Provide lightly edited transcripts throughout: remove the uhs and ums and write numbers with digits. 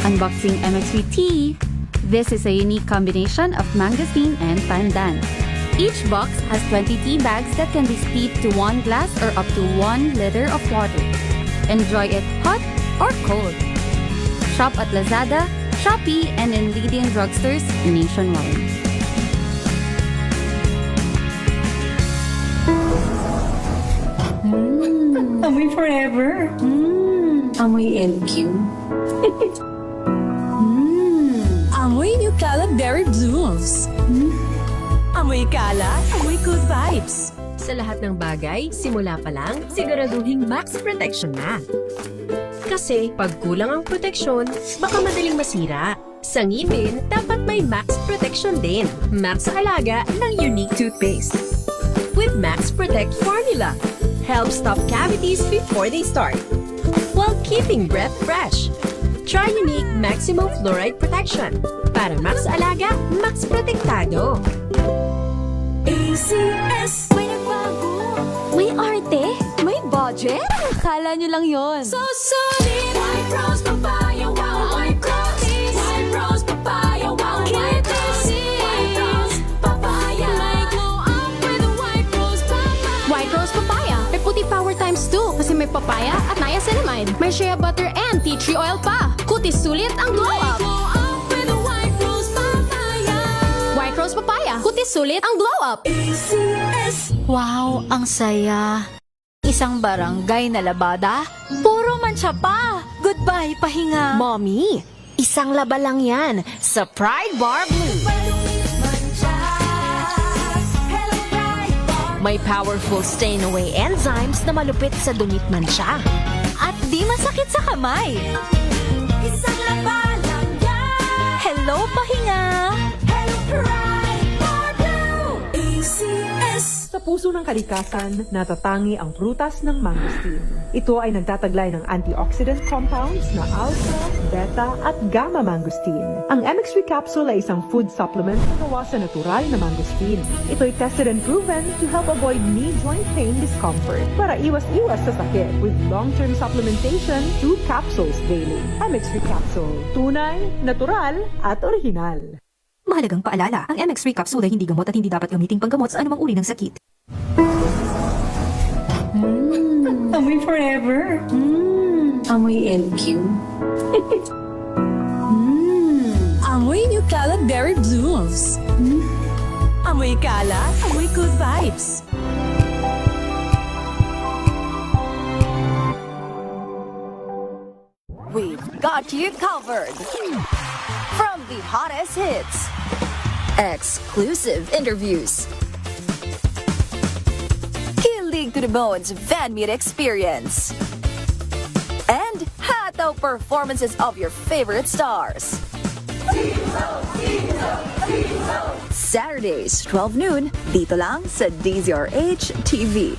Unboxing MX3 Tea. This is a unique combination of mangosteen and pandan. Each box has 20 tea bags that can be steeped to 1 glass or up to 1 liter of water. Enjoy it hot or cold. Shop at Lazada, Shopee, and in leading drugstores nationwide. Amoy forever. Amoy LQ. Amoy New Calab Berry Blooms. Amoy kalat, amoy good vibes. Sa lahat ng bagay, simula pa lang, siguraduhing max protection na. Kasi pag kulang ang proteksyon, baka madaling masira. Sa ngipin, dapat may max protection din. Max sa alaga ng unique toothpaste. With Max Protect Formula, help stop cavities before they start, while keeping breath fresh. Try unique maximum fluoride protection. Para max alaga, max protektado. ACS. May nagbago! May arte! May budget! Akala nyo lang yon. So solid! White Rose Papaya, wow! White Rose! White Rose Papaya, wow! White Rose! White Rose Papaya! May glow up with a White Rose Papaya! White Rose Papaya. May puti power times 2 kasi may papaya at niacinamide. May shea butter and tea tree oil pa. Kutis sulit ang glow May up. glow up with a White Rose Papaya! White Rose Papaya. Kutis sulit ang glow up. ACS. Wow, ang saya. Isang barangay na labada, puro mancha pa. Goodbye, pahinga. Mommy, isang laba lang yan sa Pride Bar Blue. May powerful stain-away enzymes na malupit sa dumit mancha. At di masakit sa kamay. Isang laba lang yan. Hello, pahinga. Hello, Pride Bar Blue. ACS. Sa puso ng kalikasan, natatangi ang prutas ng mangosteen. Ito ay nagtataglay ng antioxidant compounds na alpha, beta, at gamma mangosteen. Ang MX3 capsule ay isang food supplement na gawa sa natural na mangosteen. Ito ay tested and proven to help avoid knee joint pain discomfort para iwas-iwas sa sakit with long-term supplementation 2 capsules daily. MX3 capsule. Tunay, natural, at original. Mahalagang paalala, ang MX3 capsule ay hindi gamot at hindi dapat gamiting panggamot sa anumang uri ng sakit. Amoy forever. Amoy LQ. Amoy New Calab Berry Blooms. Amoy kalat, amoy good vibes. We've got you covered. From the hottest hits, exclusive interviews, kilig to the bones fan meet experience, and hataw performances of your favorite stars. Saturdays, 12 noon, dito lang sa DZRH TV.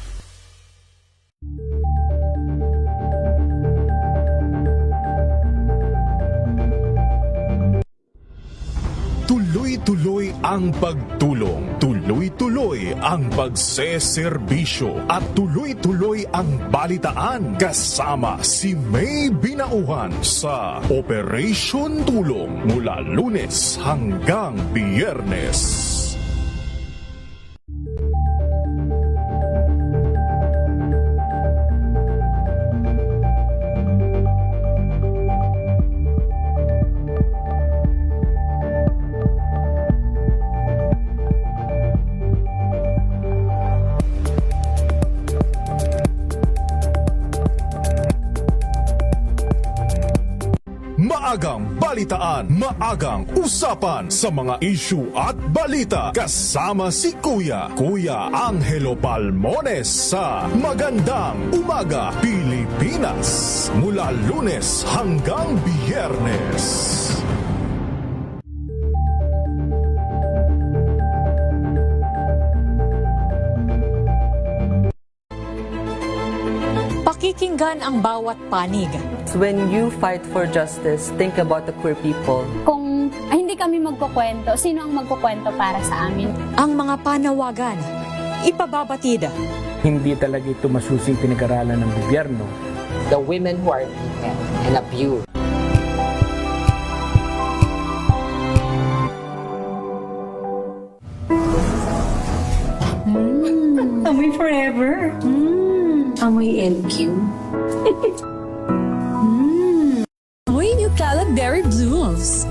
Tuloy-tuloy ang pagtulong, tuloy-tuloy ang pagseserbisyo, at tuloy-tuloy ang balitaan kasama si May Binauhan sa Operation Tulong mula Lunes hanggang Biyernes. Maagang balitaan, maagang usapan sa mga issue at balita kasama si Kuya Angelo Palmones sa Magandang Umaga Pilipinas mula Lunes hanggang Biyernes. Pakikinggan ang bawat panig. When you fight for justice, think about the queer people. Kung hindi kami magkukwento, sino ang magkukwento para sa amin? Ang mga panawagan, ipababatid. Hindi talaga ito masusing pinag-aralan ng gobyerno. The women who are beaten and abused. Amoy forever. Amoy LQ. Amoy Nucala Berry Blooms.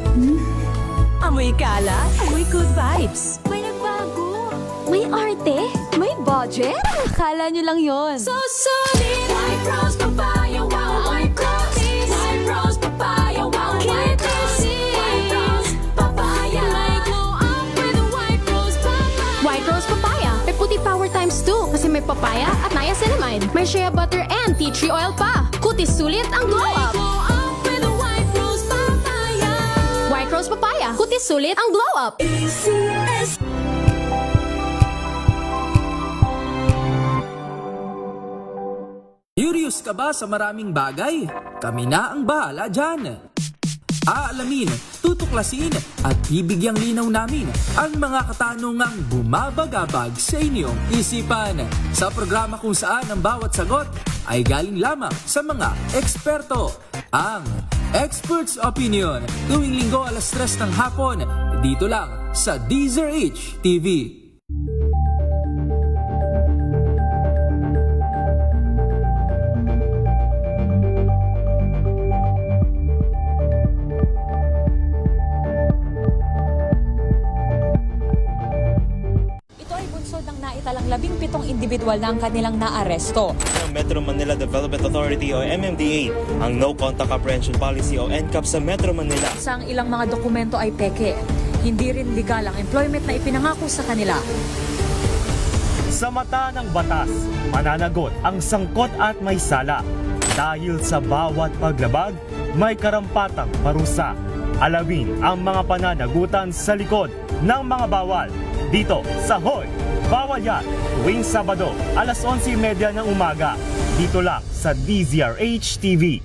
Amoy kalat, amoy good vibes. May nagbago. May arte. May budget. Akala nyo lang yon. So solid, White Rose Papaya, wow, White Rose. White Rose Papaya, wow, White Rose. White Rose Papaya. May glow up with a White Rose Papaya. White Rose Papaya. May puti power times 2 kasi may papaya at niacinamide. May shea butter and tea tree oil pa. Kutis sulit ang glow up. Glow up with a White Rose Papaya. White Rose Papaya. Kutis sulit ang glow up. ACS. Curious ka ba sa maraming bagay? Kami na ang bahala dyan. Aalamin, tutuklasin at bibigyang linaw namin ang mga katanungang bumabagabag sa inyong isipan. Sa programa kung saan ang bawat sagot ay galing lamang sa mga eksperto. Ang Expert's Opinion, tuwing linggo 3:00 ng hapon, dito lang sa DZRH TV. Naitalang 17 individual na ang kanilang naaresto. Ang Metro Manila Development Authority o MMDA ang No Contact Apprehension Policy o NCAP sa Metro Manila. Sa ang ilang mga dokumento ay peke. Hindi rin legal ang employment na ipinangako sa kanila. Sa mata ng batas, mananagot ang sangkot at may sala. Dahil sa bawat paglabag, may karampatang parusa. Alamin ang mga pananagutan sa likod ng mga bawal. Dito sa Hoy! Bawal Yan, tuwing Sabado, 11:30 ng umaga. Dito lang sa DZRH TV.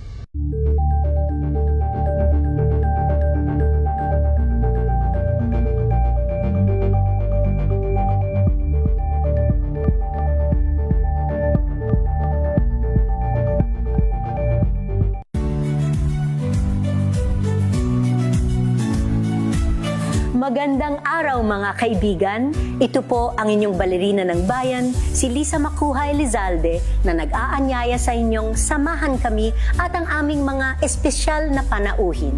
Magandang araw mga kaibigan. Ito po ang inyong balerina ng bayan, si Lisa Makuha Elizalde, na nag-aanyaya sa inyong samahan kami at ang aming mga espesyal na panauhin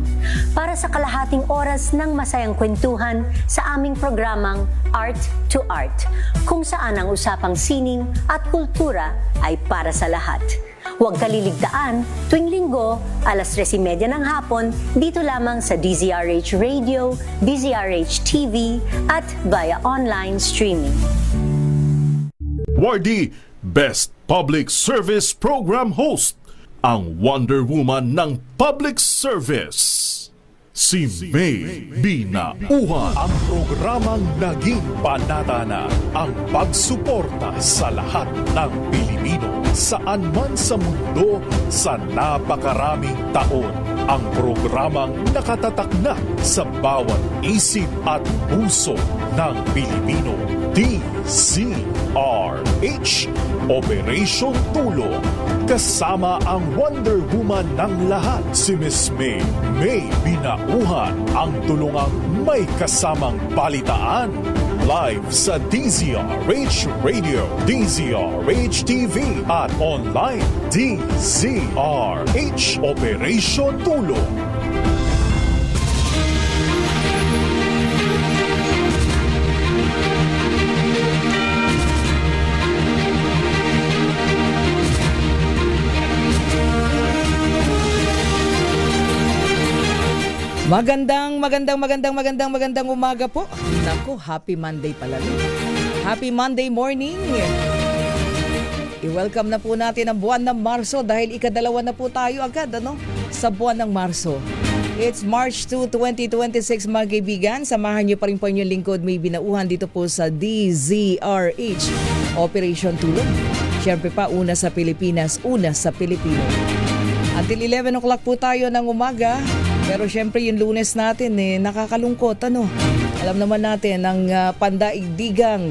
para sa kalahating oras ng masayang kwentuhan sa aming programang Art to Art, kung saan ang usapang sining at kultura ay para sa lahat. Huwag kaliligtaan, tuwing linggo, 3:30 ng hapon, dito lamang sa DZRH Radio, DZRH TV, at via online streaming. Wardy, Best Public Service Program Host, ang Wonder Woman ng Public Service. Si May Binauhan. Ang programang naging panata na ang pagsuporta sa lahat ng Pilipino. Saan man sa mundo, sa napakaraming taon. Ang programang nakatatak na sa bawat isip at puso ng Pilipino. DZRH, Operation Tulong. Kasama ang Wonder Woman ng lahat, si Miss May Binauhan, ang tulungang may kasamang balitaan. Live sa DZRH Radio, DZRH TV at online DZRH Operation Tulong. Magandang umaga po. Naku, happy Monday pala. Happy Monday morning. I-welcome na po natin ang buwan ng Marso dahil ikadalawa na po tayo agad sa buwan ng Marso. It's March 2, 2026 mga kaibigan. Samahan niyo pa rin po inyong lingkod, May Binauhan dito po sa DZRH Operation Tulong. Siyempre pa, una sa Pilipinas, una sa Pilipino. Until 11 o'clock po tayo ng umaga. Pero syempre yung Lunes natin nakakalungkot Alam naman natin ang pandaigdigang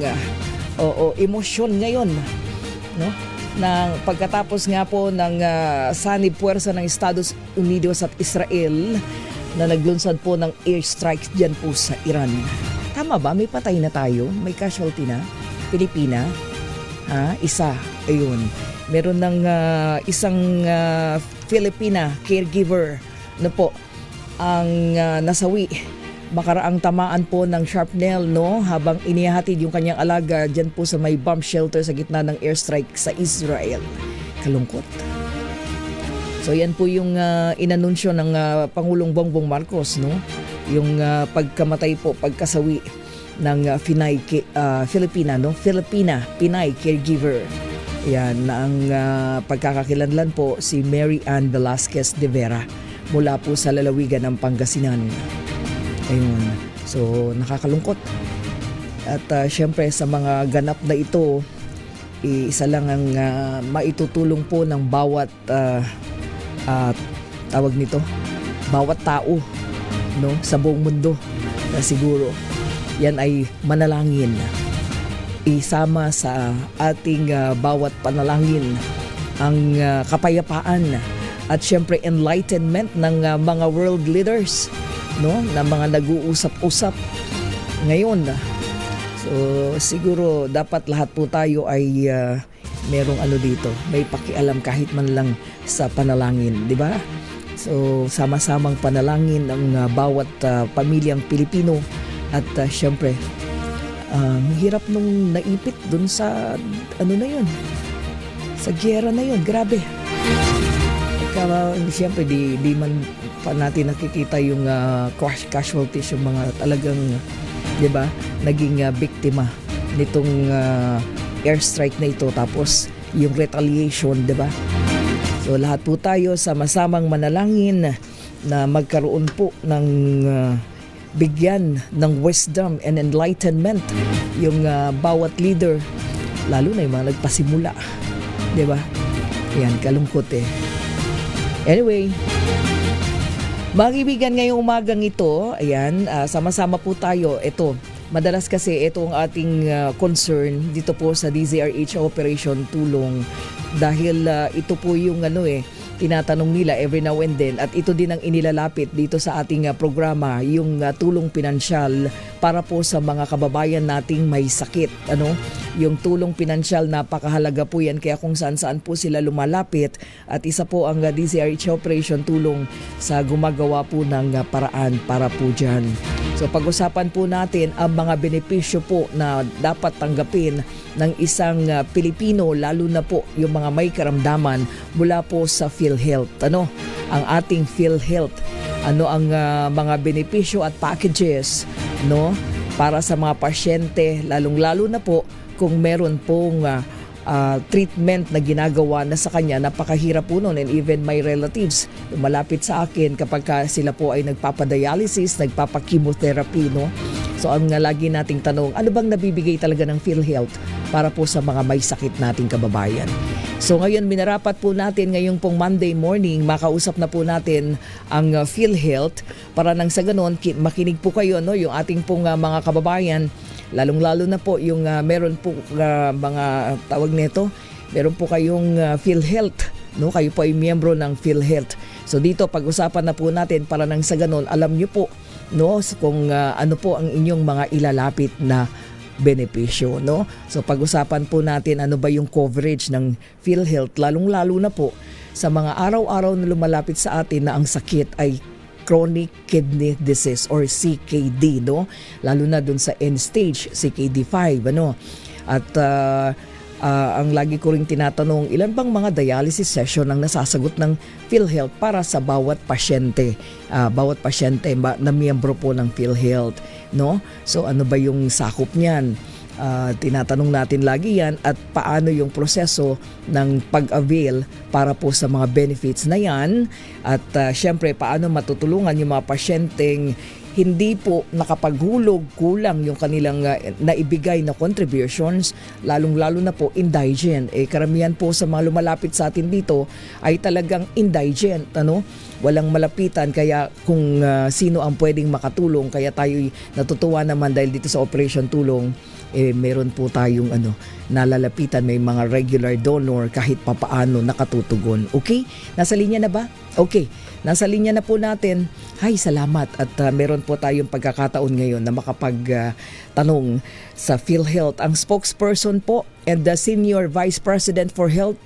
emosyon ngayon na pagkatapos nga po ng sanib puwersa ng Estados Unidos at Israel na naglunsad po ng airstrikes diyan po sa Iran. Tama ba? May patay na tayo? May casualty na? Pilipina? Isa, ayun. Meron ng isang Filipina caregiver na po ang nasawi makaraang tamaan po ng shrapnel, no, habang inihahatid yung kanyang alaga dyan po sa may bomb shelter sa gitna ng airstrike sa Israel. Kalungkot. So yan po yung inanunsyo ng Pangulong Bongbong Marcos, no, yung pagkamatay po, pagkasawi ng Filipina Pinay caregiver. Yan na ang pagkakakilanlan po si Mary Ann Velasquez de Vera mula po sa lalawigan ng Pangasinan. Ayun. So nakakalungkot. At syempre sa mga ganap na ito, isa lang ang maitutulong po ng bawat tawag nito, bawat tao, no, sa buong mundo na siguro yan ay manalangin. Isama sa ating bawat panalangin ang kapayapaan at syempre enlightenment ng mga world leaders, no, na mga nag-uusap-usap ngayon. So siguro dapat lahat po tayo ay merong dito, may pakialam kahit man lang sa panalangin, di ba? So sama-samang panalangin ng bawat pamilyang Pilipino at syempre hirap nung naipit dun sa na yun, sa giyera na yun, grabe. Siyempre di man pa natin nakikita yung casualties, yung mga talagang, di ba, naging biktima nitong airstrike na ito, tapos yung retaliation, di ba? So lahat po tayo sama-samang manalangin na magkaroon po ng bigyan ng wisdom and enlightenment yung bawat leader, lalo na yung mga nagpasimula, di ba? Yan, kalungkot eh. Anyway, mga kaibigan, ngayong umagang ito, ayan, sama-sama po tayo. Ito, madalas kasi ito ang ating concern dito po sa DZRH Operation Tulong, dahil ito po yung tinatanong nila every now and then, at ito din ang inilalapit dito sa ating programa, yung tulong pinansyal para po sa mga kababayan nating may sakit. Yung tulong pinansyal, napakahalaga po yan, kaya kung saan-saan po sila lumalapit, at isa po ang DZRH Operation Tulong sa gumagawa po ng paraan para po dyan. So pag-usapan po natin ang mga benepisyo po na dapat tanggapin ng isang Pilipino, lalo na po yung mga may karamdaman mula po sa PhilHealth. Ang ating PhilHealth, ang mga benepisyo at packages, no, para sa mga pasyente, lalong-lalo na po kung meron pong treatment na ginagawa na sa kanya, napakahirap po nun. And even my relatives malapit sa akin kapag sila po ay nagpapadialysis, nagpapachemotherapy, no? So ang lagi nating tanong, ano bang nabibigay talaga ng PhilHealth para po sa mga may sakit nating kababayan? So ngayon, minarapat po natin ngayong pong Monday morning, makausap na po natin ang PhilHealth para nang sa ganon makinig po kayo, no, yung ating pong mga kababayan, lalong-lalo na po yung meron po mga tawag nito, meron po kayong PhilHealth, no, kayo po ay miyembro ng PhilHealth. So dito pag-usapan na po natin para nang sa ganon alam niyo po, no, kung ano po ang inyong mga ilalapit na benepisyo, no? So pag-usapan po natin ano ba yung coverage ng PhilHealth, lalong-lalo na po sa mga araw-araw na lumalapit sa atin na ang sakit ay chronic kidney disease or CKD, no? Lalo na dun sa end stage, CKD5, At ang lagi ko ring tinatanong, ilan bang mga dialysis session ang nasasagot ng PhilHealth para sa bawat pasyente na miyembro po ng PhilHealth, no? So ano ba yung sakop niyan? Tinatanong natin lagi yan, at paano yung proseso ng pag-avail para po sa mga benefits na yan, at syempre paano matutulungan yung mga pasyenteng hindi po nakapaghulog, kulang yung kanilang naibigay na contributions, lalong-lalo na po indigent. Karamihan po sa mga lumalapit sa atin dito ay talagang indigent, walang malapitan, kaya kung sino ang pwedeng makatulong, kaya tayo natutuwa naman dahil dito sa Operation Tulong, meron po tayong nalalapitan, may mga regular donor kahit papaano nakatutugon. Okay? Nasa linya na ba? Okay. Nasa linya na po natin. Hay, salamat. At meron po tayong pagkakataon ngayon na makapagtanong sa PhilHealth. Ang spokesperson po and the Senior Vice President for Health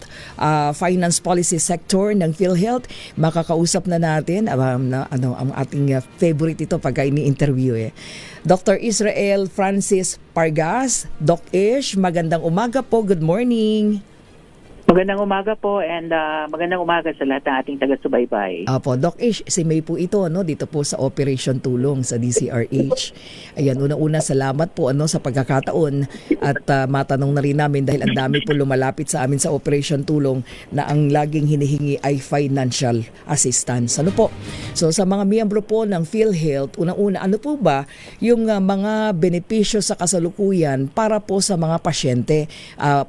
Finance Policy Sector ng PhilHealth. Makakausap na natin ang ating favorite ito pag ini-interview Dr. Israel Francis Pargas. Doc Ish, magandang umaga po. Good morning. Magandang umaga po and magandang umaga sa lahat ng ating taga-subaybay. Apo, Doc Ish, si May po ito dito po sa Operation Tulong sa DCRH. Ayan, una-una salamat po sa pagkakataon at matanong na rin namin dahil ang dami po lumalapit sa amin sa Operation Tulong na ang laging hinihingi ay financial assistance. Ano po? So sa mga miyembro po ng PhilHealth, una-una, ano po ba yung mga benepisyo sa kasalukuyan para po sa mga pasyente?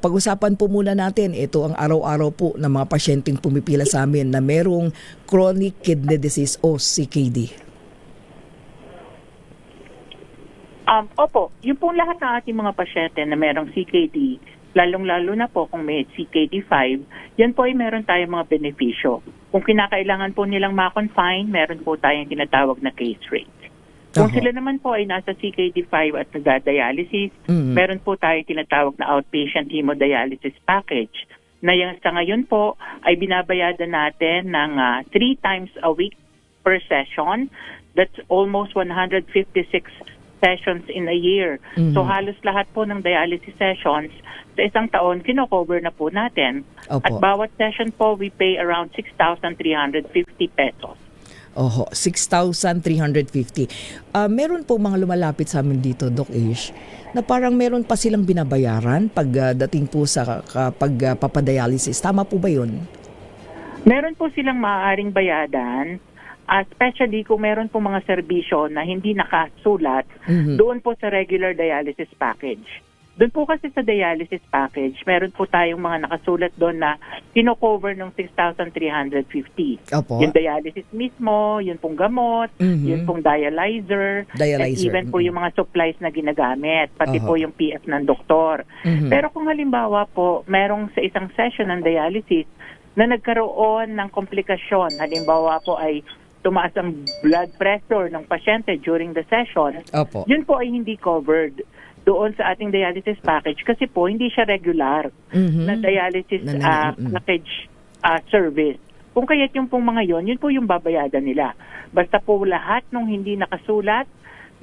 Pag-usapan po muna natin ito ang araw-araw po ng mga pasyenteng pumipila sa amin na merong chronic kidney disease o CKD. Opo, yung pong lahat ng ating mga pasyente na merong CKD, lalong-lalo na po kung may CKD5, yan po ay meron tayong mga benepisyo. Kung kinakailangan po nilang ma-confine, meron po tayong tinatawag na case rate. Kung sila naman po ay nasa CKD5 at nagda-dialysis, meron po tayong tinatawag na outpatient hemodialysis package na yung sa ngayon po ay binabayadan natin ng 3 times a week per session. That's almost 156 sessions in a year. So halos lahat po ng dialysis sessions sa isang taon kino-cover na po natin. Opo. At bawat session po we pay around 6,350 pesos. Oho, 6,350. Meron po mga lumalapit sa amin dito, Doc Ish, na parang meron pa silang binabayaran pagdating po sa pagpapadialysis. Tama po ba yun? Meron po silang maaaring bayadan, especially kung meron po mga serbisyo na hindi nakasulat doon po sa regular dialysis package. Doon po kasi sa dialysis package, meron po tayong mga nakasulat doon na kino-cover ng 6,350. Opo. Yung dialysis mismo, yun pong gamot, yun pong dialyzer, and even po yung mga supplies na ginagamit, pati po yung PF ng doktor. Pero kung halimbawa po, merong sa isang session ng dialysis na nagkaroon ng komplikasyon, halimbawa po ay tumaas ang blood pressure ng pasyente during the session, yun po ay hindi covered doon sa ating dialysis package kasi po hindi siya regular na dialysis package service. Kung kaya't yung pong mga yun po yung babayadan nila. Basta po lahat ng hindi nakasulat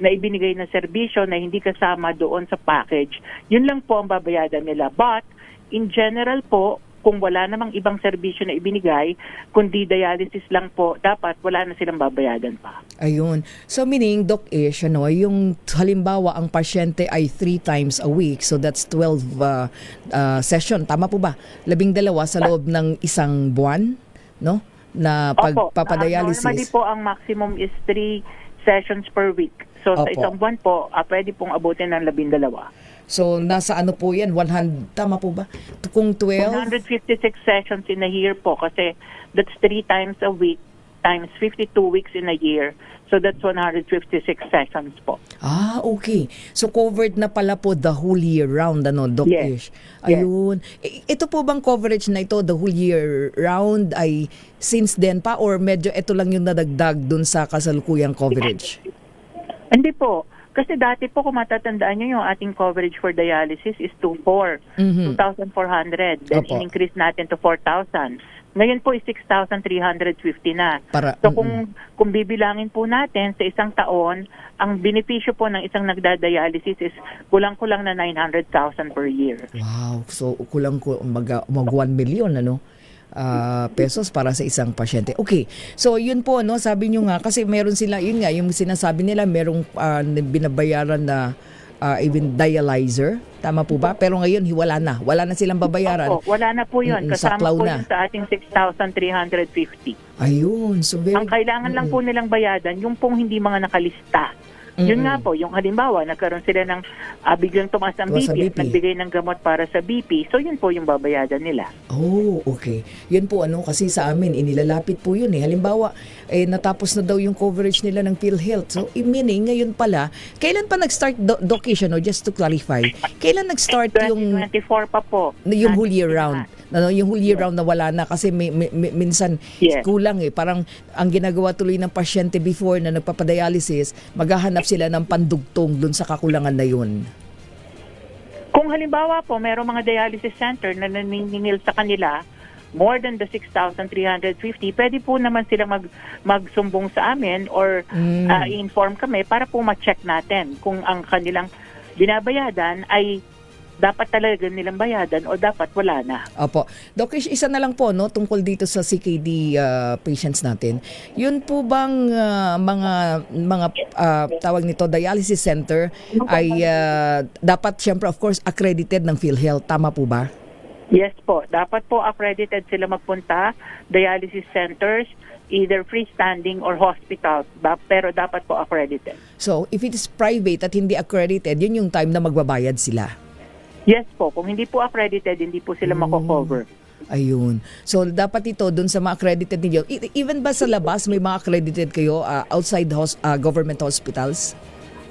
na ibinigay na serbisyo na hindi kasama doon sa package, yun lang po ang babayadan nila. But in general po, kung wala namang ibang serbisyo na ibinigay, kundi dialysis lang po, dapat wala na silang babayadan pa. Ayun. So meaning, Doc Ish, yung halimbawa ang pasyente ay 3 times a week, so that's 12 session. Tama po ba? 12 sa loob ng isang buwan, no? Na pagpapadialysis. Normally po, ang maximum is 3 sessions per week. So sa isang buwan po, pwede pong abutin ng 12. So, nasa ano po yan? 100, tama po ba? Kung 12? 156 sessions in a year po kasi that's 3 times a week times 52 weeks in a year. So, that's 156 sessions po. Okay. So, covered na pala po the whole year round, Doc Ish? Ayun. Ito po bang coverage na ito, the whole year round, ay since then pa or medyo ito lang yung nadagdag dun sa kasalukuyang coverage? Hindi po. Kasi dati po, kung matatandaan nyo, yung ating coverage for dialysis is 2,400. Then, in-increase natin to 4,000. Ngayon po is 6,350 na. So, kung bibilangin po natin sa isang taon, ang benepisyo po ng isang nagda-dialysis is kulang-kulang na 900,000 per year. Wow. So, kulang mag 1 million, pesos para sa isang pasyente. Okay. So, yun po, sabi nyo nga, kasi meron sila, yun nga, yung sinasabi nila, merong binabayaran na even dialyzer. Tama po ba? Pero ngayon, wala na. Wala na silang babayaran. Wala na po yun. Kasama Saklaw po na. yun sa ating 6,350. Ayun. So, ang kailangan lang po nilang bayadan, yung pong hindi mga nakalista. Yun nga po, yung halimbawa, nagkaroon sila ng biglang tumaas ang BP at nagbigay ng gamot para sa BP. So, yun po yung babayadan nila. Oh, okay. Yun po, kasi sa amin, inilalapit po yun. Halimbawa, natapos na daw yung coverage nila ng PhilHealth. So, meaning, ngayon pala, kailan pa nag-start, Doc Ish, just to clarify, kailan nag-start yung... 2024 pa po. Yung whole year round. Yung whole year round na wala na kasi minsan kulang Parang ang ginagawa tuloy ng pasyente before na nagpapadialysis, maghahanap sila ng pandugtong dun sa kakulangan na yun. Kung halimbawa po, merong mga dialysis center na naniningil sa kanila, more than the 6,350, pwede po naman silang magsumbong sa amin or inform kami para po ma-check natin kung ang kanilang binabayadan ay dapat talaga nilang bayadan o dapat wala na. Opo. Doc, isa na lang po no tungkol dito sa CKD patients natin. Yun po bang mga tawag nito dialysis center ay dapat siyempre of course accredited ng PhilHealth, tama po ba? Yes po, dapat po accredited sila magpunta, dialysis centers, either freestanding or hospital, pero dapat po accredited. So, if it is private at hindi accredited, yun yung time na magbabayad sila? Yes po, kung hindi po accredited, hindi po sila mako-cover. Ayun. So, dapat ito dun sa mga accredited ninyo. Even ba sa labas, may mga accredited kayo outside government hospitals?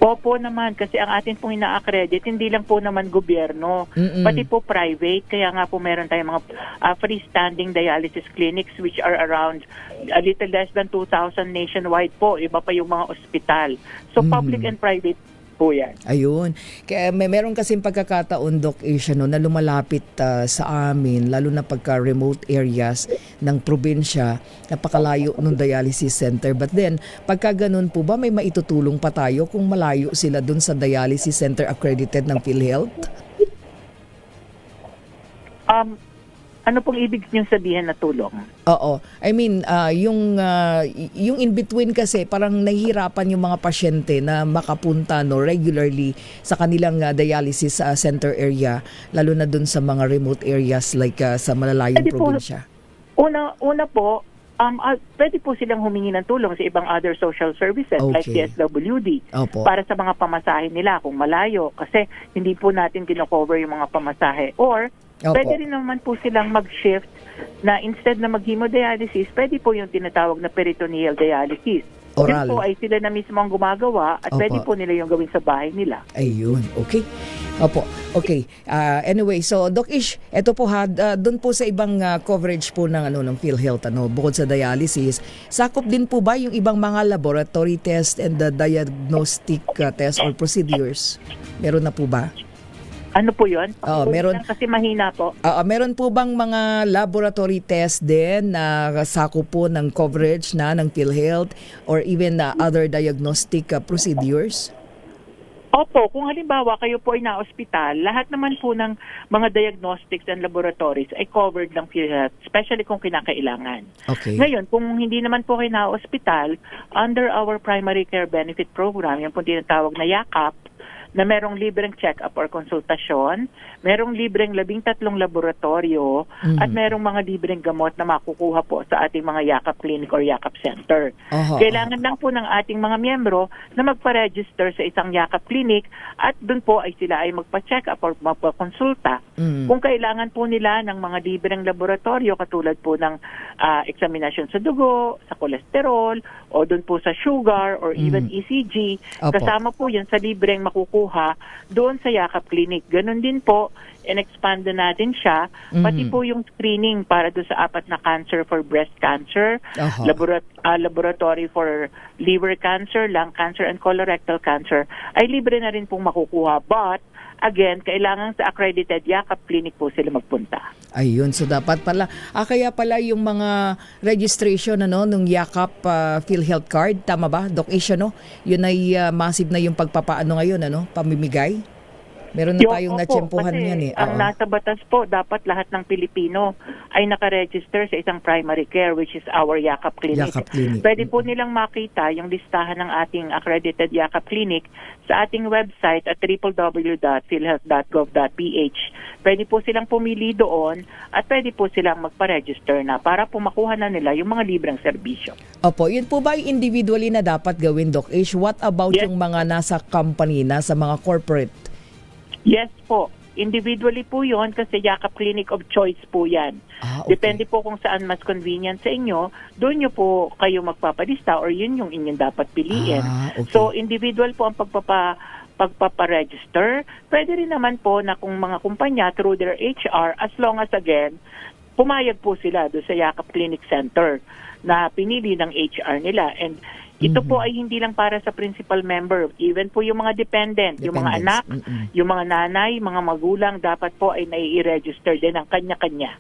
Opo naman, kasi ang atin pong ina-accredit, hindi lang po naman gobyerno, pati po private. Kaya nga po meron tayong mga freestanding dialysis clinics which are around a little less than 2,000 nationwide po. Iba pa yung mga ospital. So public and private po yan. Ayun. Kaya meron kasing pagkakataon, Doc Asia, no, na lumalapit sa amin, lalo na pagka remote areas ng probinsya, napakalayo ng dialysis center. But then, pagka ganun po ba, may maitutulong pa tayo kung malayo sila dun sa dialysis center accredited ng PhilHealth? Ano pong ibig niyong sabihin na tulong? Oo. I mean, yung in between kasi parang nahihirapan yung mga pasyente na makapunta no regularly sa kanilang dialysis center area, lalo na dun sa mga remote areas like sa malalayong probinsya. Una po, pwede po silang humingi ng tulong sa ibang other social services like DSWD para sa mga pamasahe nila kung malayo kasi hindi po natin kino-cover yung mga pamasahe. Or pwede rin naman po silang mag-shift na instead na mag-hemodialysis, pwede po yung tinatawag na peritoneal dialysis. Oral. Yun po ay sila na mismo ang gumagawa at pwede po nila yung gawin sa bahay nila. Ayun, okay. Opo, okay. Anyway, so Doc Ish, eto po doon po sa ibang coverage po ng ng PhilHealth, bukod sa dialysis, sakop din po ba yung ibang mga laboratory test and the diagnostic test or procedures? Meron na po ba? Ano po yun? Meron kasi mahina po. Meron po bang mga laboratory test din na sakop po ng coverage na ng PhilHealth or even other diagnostic procedures? Opo, kung halimbawa kayo po ay na-ospital, lahat naman po ng mga diagnostics and laboratories ay covered ng PhilHealth, especially kung kinakailangan. Okay. Ngayon, kung hindi naman po kayo na-ospital, under our primary care benefit program, yung po tinatawag na YAKAP, na merong libreng check-up or konsultasyon, merong libreng 13 laboratorio, at merong mga libreng gamot na makukuha po sa ating mga YAKAP clinic or YAKAP center. Kailangan lang po ng ating mga miyembro na magpa-register sa isang YAKAP clinic at dun po ay sila ay magpa-check-up or magpa-konsulta. Kung kailangan po nila ng mga libreng laboratorio katulad po ng examination sa dugo, sa kolesterol, o dun po sa sugar or even ECG, kasama po yan sa libreng makukuha doon sa YAKAP Clinic. Ganon din po, in-expand natin siya, pati po yung screening para doon sa 4 na cancer for breast cancer, laboratory for liver cancer, lung cancer, and colorectal cancer, ay libre na rin pong makukuha. But, again, kailangan sa accredited YAKAP Clinic po sila magpunta. Ayun, so dapat pala, kaya pala yung mga registration ng YAKAP PhilHealth card, tama ba, Doc Asia, no? Yun ay massive na yung pagpapaano ngayon, pamimigay? Meron na tayong natsyempohan yan Ang nasa batas po, dapat lahat ng Pilipino ay nakaregister sa isang primary care which is our YAKAP Clinic. Pwede po nilang makita yung listahan ng ating accredited YAKAP Clinic sa ating website at www.philhealth.gov.ph. Pwede po silang pumili doon at pwede po silang magpa-register na para po makuha na nila yung mga libreng serbisyo. Opo, yun po ba yung individually na dapat gawin, Doc Ish? What about yung mga nasa company, nasa mga corporate? Yes po. Individually po yon kasi YAKAP Clinic of Choice po yan. Depende po kung saan mas convenient sa inyo, doon nyo po kayo magpapadista or yun yung inyong dapat piliin. So individual po ang pagpaparegister. Pwede rin naman po na kung mga kumpanya through their HR, as long as again, pumayag po sila doon sa YAKAP Clinic Center na pinili ng HR nila. And Ito po ay hindi lang para sa principal member, even po yung mga dependent, yung mga anak, yung mga nanay, mga magulang, dapat po ay nai-register din ang kanya-kanya.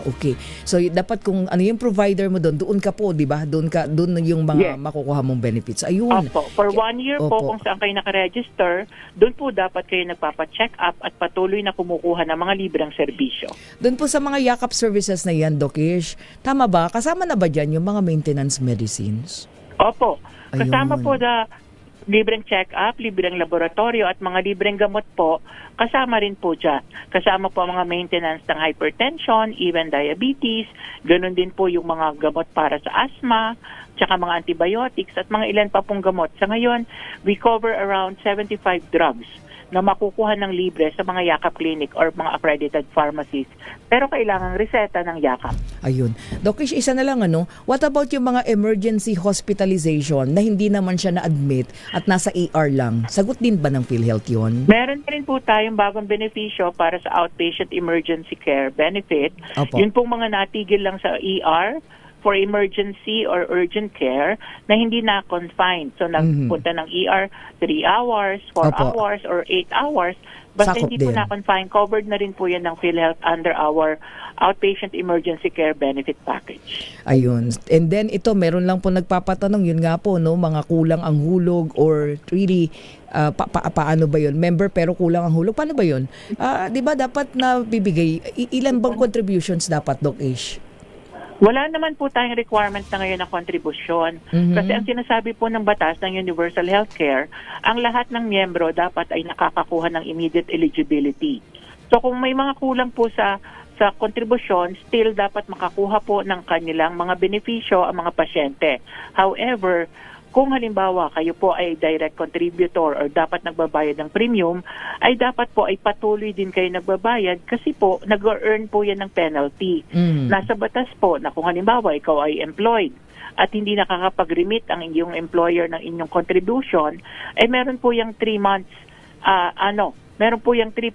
Okay. So dapat kung ano yung provider mo doon ka po, 'di ba? Doon yung mga makukuha mong benefits. Ayun. Opo. For 1 year po kung saan kayo naka-register, doon po dapat kayo nagpapa-check up at patuloy na kumukuha ng mga libreng serbisyo. Doon po sa mga yakap services na yan, Doc Ish, tama ba? Kasama na ba dyan yung mga maintenance medicines? Opo. Kasama po libreng check-up, libreng laboratorio at mga libreng gamot po, kasama rin po dyan. Kasama po ang mga maintenance ng hypertension, even diabetes, ganun din po yung mga gamot para sa asthma, tsaka mga antibiotics at mga ilan pa pong gamot. Sa ngayon, we cover around 75 drugs na makukuha ng libre sa mga yakap clinic or mga accredited pharmacies. Pero kailangan reseta ng yakap. Ayun. Doc Ish, isa na lang what about yung mga emergency hospitalization na hindi naman siya na-admit at nasa ER lang? Sagot din ba ng PhilHealth yun? Meron rin po tayong bagong benepisyo para sa outpatient emergency care benefit. Opo. Yun pong mga natigil lang sa ER for emergency or urgent care na hindi na confined. So nagpunta ng ER 3 hours, 4 hours, or 8 hours. Basta Sakop hindi po din. na-confine, covered na rin po yan ng PhilHealth under our outpatient emergency care benefit package. Ayun. And then ito, meron lang po nagpapatanong, yun nga po, mga kulang ang hulog or really, paano ba yun? Member pero kulang ang hulog. Paano ba yun? Di ba dapat na bibigay, ilan bang contributions dapat, Doc Ish? Wala naman po tayong requirement na ngayon na kontribusyon. Kasi ang sinasabi po ng batas ng Universal Healthcare, ang lahat ng miyembro dapat ay nakakakuha ng immediate eligibility. So kung may mga kulang po sa kontribusyon, still dapat makakuha po ng kanilang mga benepisyo ang mga pasyente. However, kung halimbawa kayo po ay direct contributor or dapat nagbabayad ng premium, ay dapat po ay patuloy din kayo nagbabayad kasi po nag-earn po yan ng penalty. Nasa batas po na kung halimbawa ikaw ay employed at hindi nakakapag-remit ang inyong employer ng inyong contribution, ay meron po yung 3 months, meron po yung 3%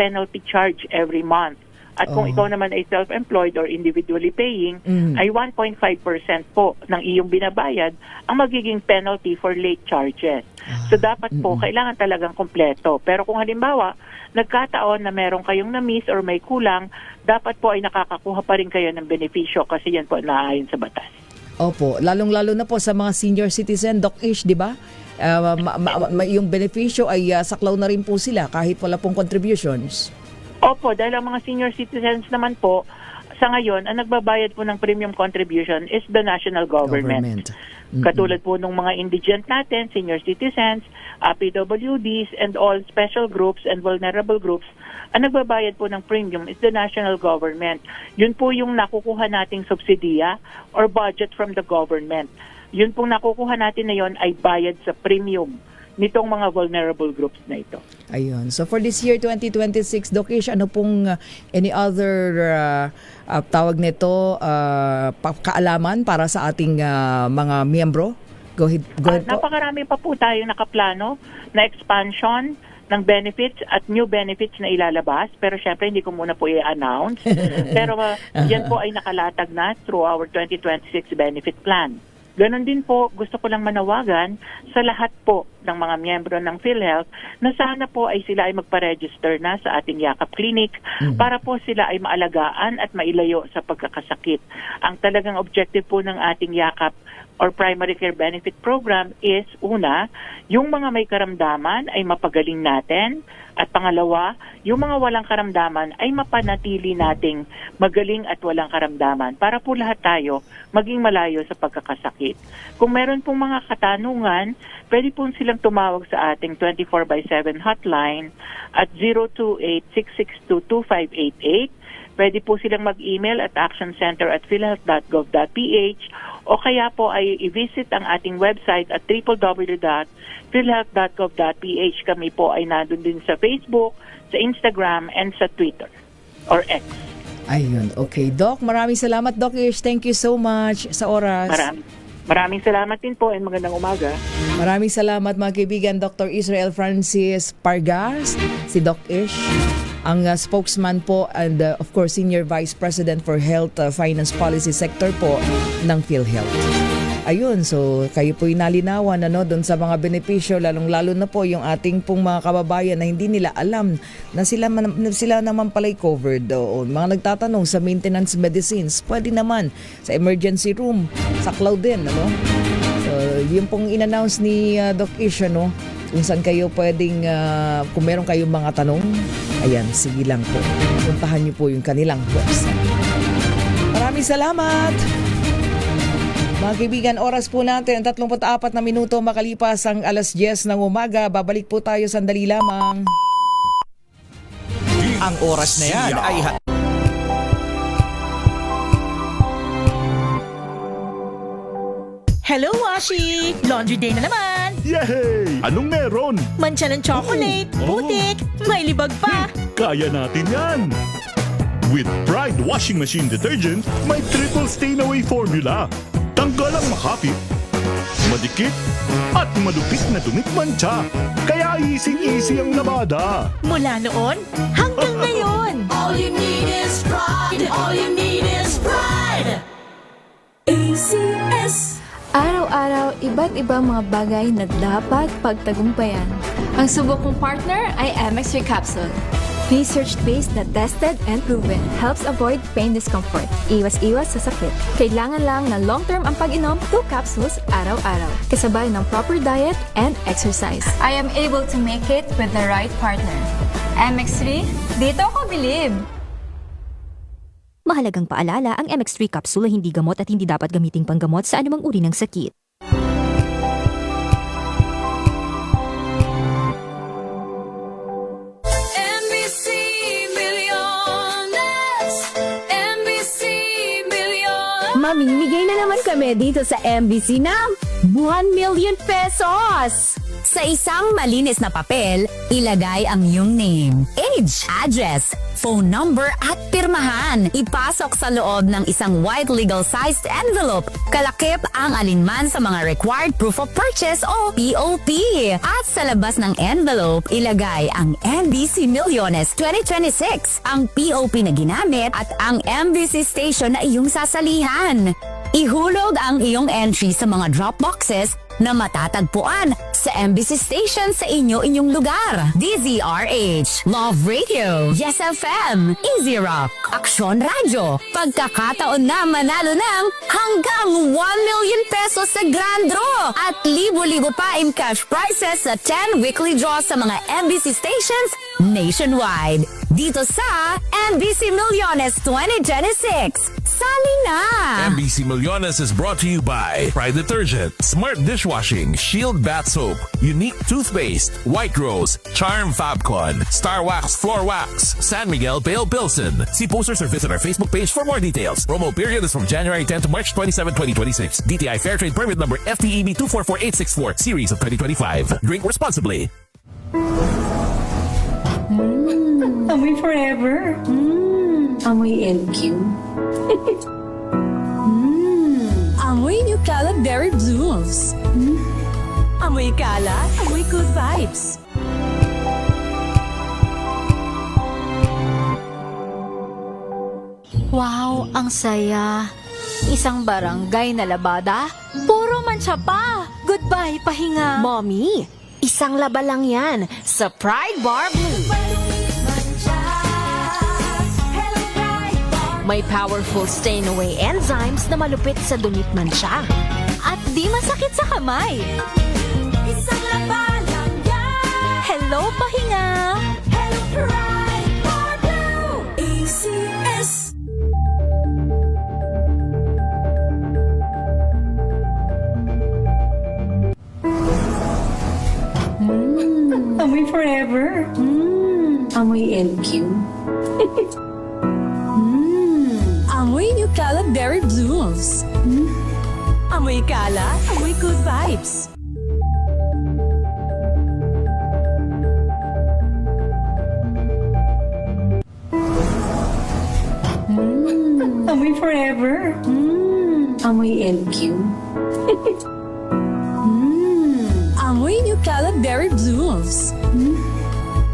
penalty charge every month. At kung ikaw naman ay self-employed or individually paying, ay 1.5% po ng iyong binabayad ang magiging penalty for late charges. So dapat po, kailangan talagang kompleto. Pero kung halimbawa, nagkataon na meron kayong na-miss or may kulang, dapat po ay nakakakuha pa rin kayo ng benepisyo kasi yan po naayon sa batas. Opo, lalong-lalo na po sa mga senior citizen, Doc Ish, di ba? Yung benepisyo ay saklaw na rin po sila kahit wala pong contributions. Opo, dahil ang mga senior citizens naman po, sa ngayon, ang nagbabayad po ng premium contribution is the national government. Katulad po ng mga indigent natin, senior citizens, PWDs, and all special groups and vulnerable groups, ang nagbabayad po ng premium is the national government. Yun po yung nakukuha nating subsidiya or budget from the government. Yun pong nakukuha natin na yun ay bayad sa premium nitong mga vulnerable groups na ito. Ayun. So for this year 2026, Doc Ish, ano pong any other tawag nito kaalaman para sa ating mga miyembro? Go ahead po. Napakarami pa po tayo nakaplano na expansion ng benefits at new benefits na ilalabas. Pero syempre, hindi ko muna po i-announce. Pero yan po ay nakalatag na through our 2026 benefit plan. Ganon din po, gusto ko lang manawagan sa lahat po ng mga miyembro ng PhilHealth na sana po ay sila ay magpa-register na sa ating yakap clinic para po sila ay maalagaan at mailayo sa pagkakasakit. Ang talagang objective po ng ating yakap or primary care benefit program is, una, yung mga may karamdaman ay mapagaling natin, at pangalawa, yung mga walang karamdaman ay mapanatili nating magaling at walang karamdaman para po lahat tayo maging malayo sa pagkakasakit. Kung meron pong mga katanungan, pwede po silang tumawag sa ating 24/7 hotline at 028-662-2588. Pwede po silang mag-email at actioncenter@philhealth.gov.ph o kaya po ay i-visit ang ating website at www.philhealth.gov.ph. Kami po ay nandun din sa Facebook, sa Instagram, and sa Twitter or X. Ayun, okay. Doc, maraming salamat, Doc Ish. Thank you so much sa oras. Maraming salamat din po and magandang umaga. Maraming salamat mga kaibigan, Dr. Israel Francis Pargas, si Doc Ish, ang spokesman po and of course Senior Vice President for Health Finance Policy Sector po ng PhilHealth. ayun, so kayo po'y nalinawan doon sa mga benepisyo, lalong-lalo na po yung ating pong mga kababayan na hindi nila alam na sila naman pala'y covered. O mga nagtatanong sa maintenance medicines, pwede naman sa emergency room, sa cloud din. So yung pong in-announce ni Doc Ish, kung saan kayo pwedeng, kung meron kayong mga tanong, ayan, sige lang po. Puntahan niyo po yung kanilang website. Maraming salamat! Mga kaibigan, oras po natin, 34 na minuto makalipas ang alas 10 ng umaga. Babalik po tayo sandali lamang. Ang oras na yan ay... Hello, Washi! Laundry day na naman! Yay! Anong meron? Mancha ng chocolate, putik, may libag pa! Kaya natin yan! With Pride Washing Machine Detergent, may triple stain-away formula. Tanggal ang makapit, madikit, at malupit na dumit mancha. Kaya easy-easy ang labada. Mula noon hanggang ngayon! All you need is pride! All you need is pride! ACS. Araw-araw, iba't ibang mga bagay na dapat pagtagumpayan. Ang subok kong partner ay MX3 Capsule. Research-based na tested and proven. Helps avoid pain discomfort. Iwas-iwas sa sakit. Kailangan lang na long-term ang pag-inom 2 capsules araw-araw. Kasabay ng proper diet and exercise. I am able to make it with the right partner. MX3, dito ako bilib! Mahalagang paalala, ang MX3 capsule ay hindi gamot at hindi dapat gamiting panggamot sa anumang uri ng sakit. Mamimigay na naman kami dito sa MBC ng 1 million pesos! Sa isang malinis na papel, ilagay ang iyong name, age, address, phone number at pirmahan. Ipasok sa loob ng isang white legal-sized envelope. Kalakip ang alinman sa mga required proof of purchase o POP. At sa labas ng envelope, ilagay ang MBC Millones 2026, ang POP na ginamit at ang MBC station na iyong sasalihan. Ihulog ang iyong entry sa mga drop boxes na matatagpuan sa MBC station sa inyong lugar. DZRH, Love Radio, Yes FM, Easy Rock, Aksyon Radio. Pagkakataon na manalo ng hanggang 1 million pesos sa Grand Draw at libo-libo pa in cash prizes sa 10 weekly draws sa mga MBC stations nationwide. Dito sa MBC Millones 2026. Sali na! MBC Millones is brought to you by Pride Detergent, Smart Dishwashing, Shield Bath Soap, Unique Toothpaste, White Rose, Charm Fabcon, Star Wax Floor Wax, San Miguel Pale Pilsen. See posters or visit our Facebook page for more details. Promo period is from January 10 to March 27, 2026. DTI Fair Trade Permit number FTEB 244864, Series of 2025. Drink responsibly. Amoy forever. Amoy LQ. Amoy New Cala Berry Blooms. Amoy Cala, amoy good vibes. Wow, ang saya. Isang barangay na labada, puro mancha pa. Goodbye, pahinga. Mommy, isang laba lang yan sa Pride Bar Blue. May powerful stain-away enzymes na malupit sa dumit mancha. At di masakit sa kamay. Isang laba lang yan. Hello, pahinga. Hello, Pride Bar Blue. ACS. Amoy forever. Amoy LQ. Amoy New Cala Berry Blooms. Amoy Cala, amoy good vibes. Amoy forever. Amoy LQ. Amoy New Cala Berry Blooms.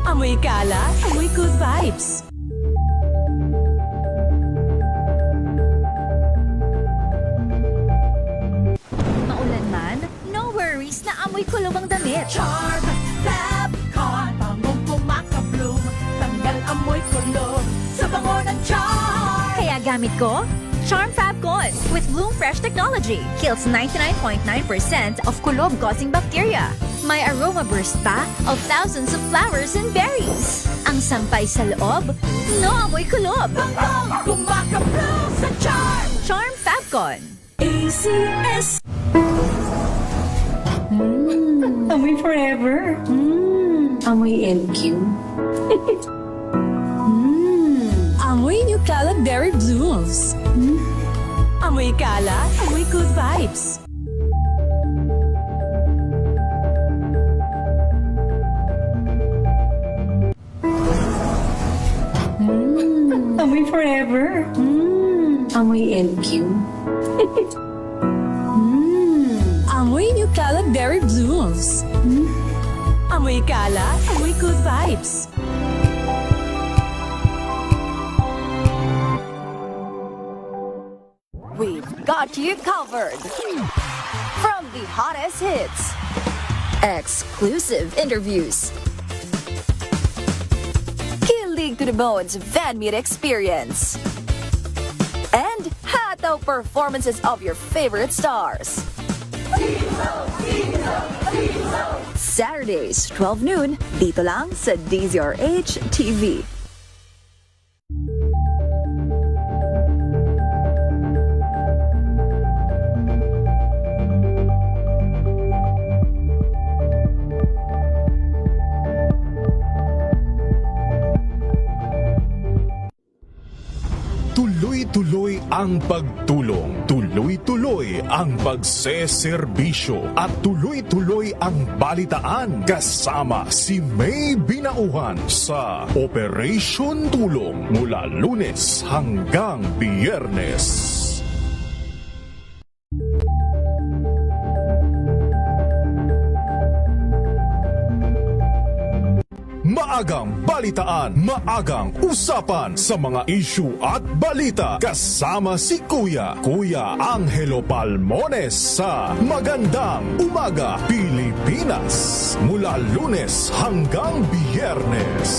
Amoy Cala, amoy good vibes. amoy kulob ang damit. Charm Fabcon, bangong kumakabloom, tanggal amoy kulob sa bango ng Charm. Kaya gamit ko, Charm Fabcon with Bloom Fresh technology. Kills 99.9% of kulob-causing bacteria. May aroma burst pa of thousands of flowers and berries. Ang sampay sa loob, no amoy kulob. Bangong kumakabloom sa Charm. Charm Fabcon. ACS. Amoy forever. Amoy LQ. Amoy New Caleb Berry Blooms. Amoy kalat, amoy good vibes. Amoy forever. Amoy LQ. Amoy New Caleb Berry Blooms. Amoy kalat, amoy good vibes. We've got you covered. From the hottest hits, exclusive interviews, kilig to the bones fan meet experience, and hataw performances of your favorite stars. Saturdays, 12 noon, dito lang sa DZRH TV. Tuloy-tuloy ang pagtulong, tuloy-tuloy ang pagseserbisyo at tuloy-tuloy ang balitaan kasama si May Binauhan sa Operation Tulong mula Lunes hanggang Biyernes. Maagang balitaan, maagang usapan sa mga issue at balita kasama si Kuya Angelo Palmones sa Magandang Umaga Pilipinas mula Lunes hanggang Biyernes.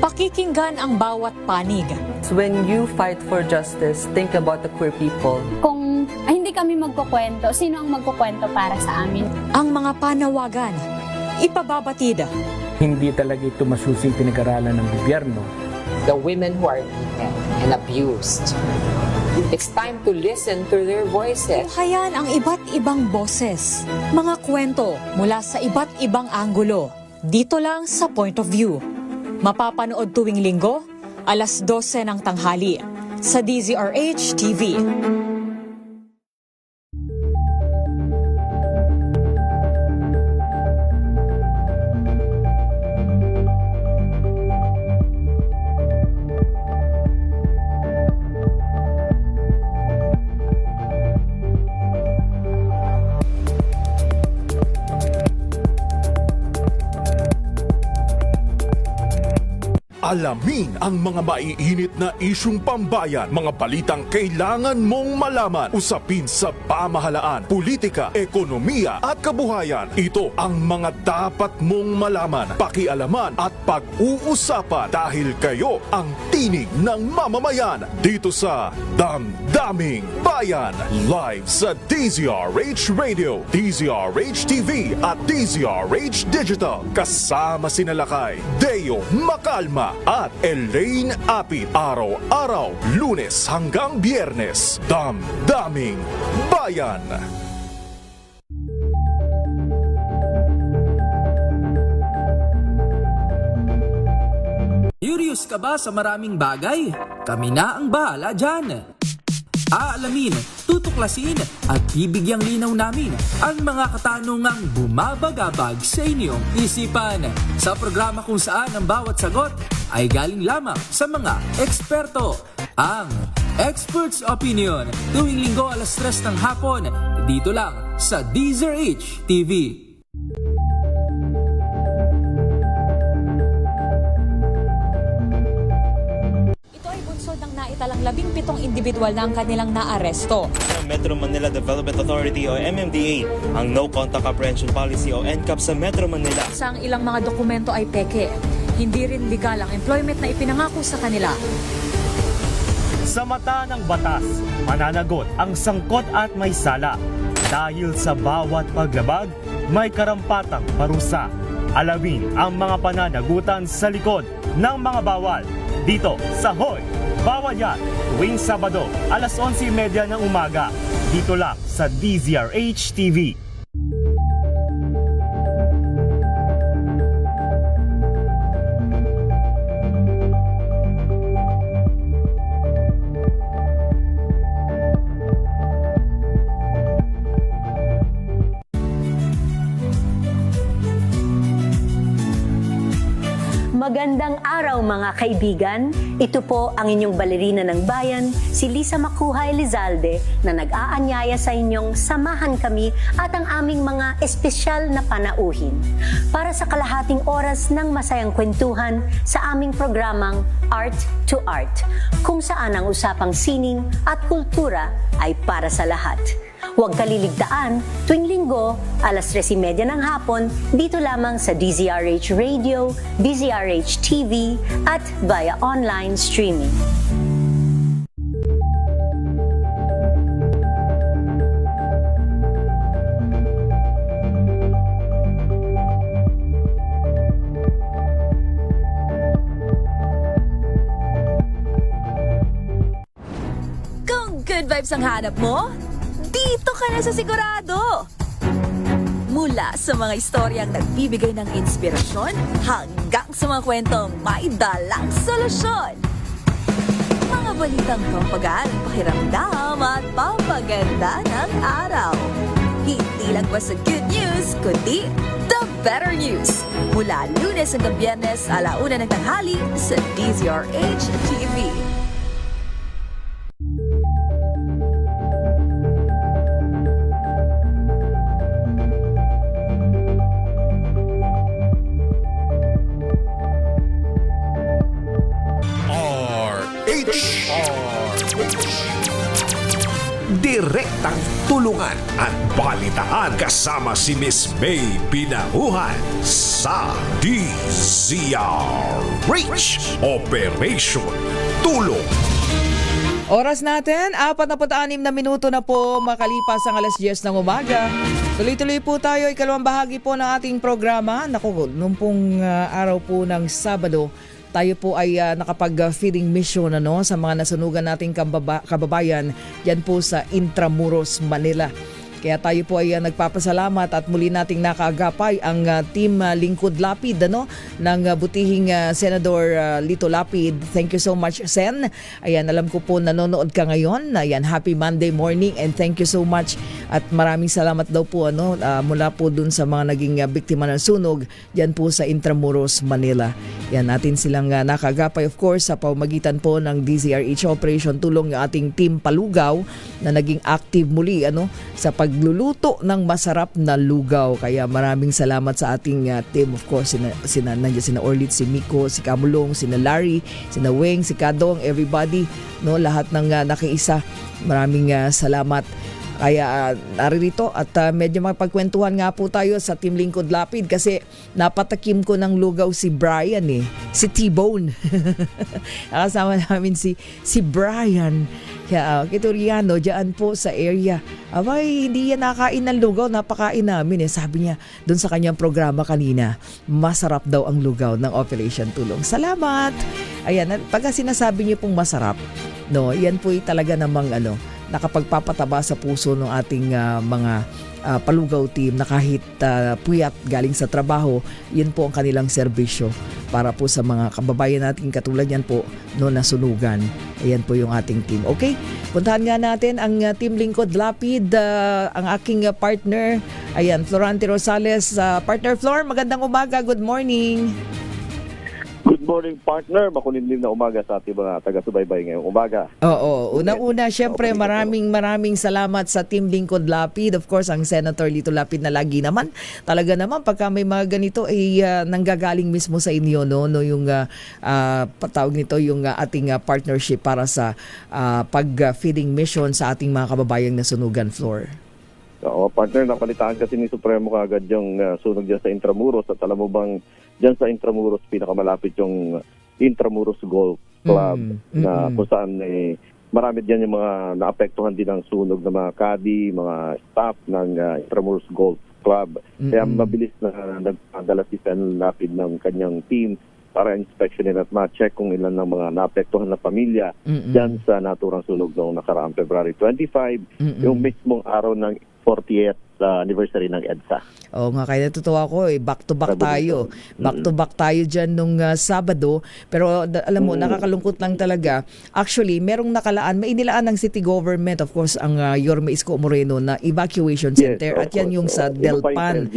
Pakikinggan ang bawat panig. When you fight for justice, think about the queer people. Kung hindi kami magkukwento, sino ang magkukwento para sa amin? Ang mga panawagan, ipababatid. Hindi talaga ito masusing pinag-aralan ng gobyerno. The women who are beaten and abused. It's time to listen to their voices. Tunghayan ang iba't ibang boses. Mga kwento mula sa iba't ibang anggulo. Dito lang sa Point of View. Mapapanood tuwing linggo, alas 12 ng tanghali sa DZRH TV. Alamin ang mga maiinit na isyung pambayan, mga balitang kailangan mong malaman, usapin sa pamahalaan, politika, ekonomiya at kabuhayan. Ito ang mga dapat mong malaman, pakialaman at pag-uusapan dahil kayo ang tinig ng mamamayan dito sa Damdaming Bayan. Live sa DZRH Radio, DZRH TV at DZRH Digital. Kasama sinalakay Deo Macalma at Elaine Apit. Araw-araw, Lunes hanggang Biyernes. Damdaming Bayan. Curious ka ba sa maraming bagay? Kami na ang bahala dyan. Aalamin, tutuklasin at bibigyang linaw namin ang mga katanungang bumabagabag sa inyong isipan. Sa programa kung saan ang bawat sagot ay galing lamang sa mga eksperto. Ang Expert's Opinion, tuwing linggo alas 3 ng hapon, dito lang sa DZRH TV. samantalang 17 individual na ang kanilang naaresto. Metro Manila Development Authority o MMDA ang No Contact Apprehension Policy o NCAP sa Metro Manila. Sa ang ilang mga dokumento ay peke. Hindi rin legal ang employment na ipinangako sa kanila. Sa mata ng batas, mananagot ang sangkot at may sala. Dahil sa bawat paglabag, may karampatang parusa. Alamin ang mga pananagutan sa likod ng mga bawal. Dito sa Hoy! Bawal Yan! Tuwing Sabado, alas 11:30 ng umaga. Dito lang sa DZRH TV. Magandang araw mga kaibigan. Ito po ang inyong balerina ng bayan, si Lisa Macuhay Lizalde, na nag-aanyaya sa inyong samahan kami at ang aming mga espesyal na panauhin para sa kalahating oras ng masayang kwentuhan sa aming programang Art to Art, kung saan ang usapang sining at kultura ay para sa lahat. Huwag kaliligtaan, tuwing linggo, alas 3:30 ng hapon, dito lamang sa DZRH Radio, DZRH TV, at via online streaming. Kung good vibes ang hanap mo, dito ka na sa sigurado! Mula sa mga istoryang nagbibigay ng inspirasyon hanggang sa mga kwentong may dalang solusyon. Mga balitang pampagaan, pakiramdam at pampaganda ng araw. Hindi lang basta good news, kundi the better news. Mula Lunes hanggang Biyernes, 1:00 ng tanghali sa DZRH TV. Direktang tulungan at balitaan kasama si Miss May Pinahuhan sa DZRH Operation Tulong. Oras natin, 46 na minuto na po makalipas ang alas 10 ng umaga. Tuloy-tuloy po tayo, ikalawang bahagi po ng ating programa. Naku, nung pong araw po ng Sabado, tayo po ay nakapag-feeding mission sa mga nasunugan nating kababayan dyan po sa Intramuros, Manila. Kaya tayo po ay nagpapasalamat at muli nating nakaagapay ang Team Lingkod Lapid ng butihing Senador Lito Lapid. Thank you so much, Sen. Ayan, alam ko po nanonood ka ngayon. Ayan, happy Monday morning and thank you so much. At maraming salamat daw po mula po dun sa mga naging biktima ng sunog dyan po sa Intramuros, Manila. Yan, natin silang nakagapay of course sa pamamagitan po ng DZRH Operation Tulong ng ating Team Palugaw na naging active muli sa pagluluto ng masarap na lugaw. Kaya maraming salamat sa ating team. Of course, sina Orlit, si Miko, si Kamulong, sina Larry, sina Weng, si Kadong, everybody, lahat ng nakiisa. Maraming salamat. Kaya naririto at medyo mapagkwentuhan nga po tayo sa Team Lingkod Lapid kasi napatakim ko ng lugaw si Brian si T-Bone. Nakasama namin si Brian. Kaya Kituriano dyan po sa area. Abay, hindi yan nakain ng lugaw, napakain namin Sabi niya doon sa kanyang programa kanina, masarap daw ang lugaw ng Operation Tulong. Salamat! Ayan, pagka sinasabi niyo pong masarap, yan po talaga namang nakapagpapataba sa puso ng ating mga palugaw team na kahit puyat galing sa trabaho, yun po ang kanilang serbisyo para po sa mga kababayan natin katulad yan po nasunugan. Ayan po yung ating team. Okay, puntahan nga natin ang Team Lingkod Lapid, ang aking partner, ayan, Florante Rosales. Partner Flor, magandang umaga, good morning. Good morning, partner. Makulimlim na umaga sa ating mga taga-subaybay ngayong umaga. Oo. Una-una, syempre, maraming salamat sa Team Lingkod Lapid. Of course, ang Senator Lito Lapid na lagi naman. Talaga naman, pagka may mga ganito, ay nanggagaling mismo sa inyo, no? Yung patawag nito, yung ating partnership para sa pag-feeding mission sa ating mga kababayang nasunugan, Flor. Oo, partner, napalitaan kasi ni Supremo kagad yung sunog dyan sa Intramuros. At alam mo bang dyan sa Intramuros, pinakamalapit yung Intramuros Golf Club na kung saan marami dyan yung mga naapektuhan din ng sunog ng mga caddy, mga staff ng Intramuros Golf Club. Kaya mabilis na nagpadala si Sen Lapid ng kanyang team para inspeksyonin at ma-check kung ilan ng mga naapektuhan na pamilya dyan sa naturang sunog noong nakaraang February 25, yung mismong araw ng 40th anniversary ng EDSA. Oo nga, kaya natutuwa ko back to back tayo. Back to back tayo dyan nung Sabado. Pero alam mo, nakakalungkot lang talaga. Actually, merong nakalaan, may inilaan ng city government, of course, ang Yorme Isko Moreno na evacuation center. At yan yung sa Delpan.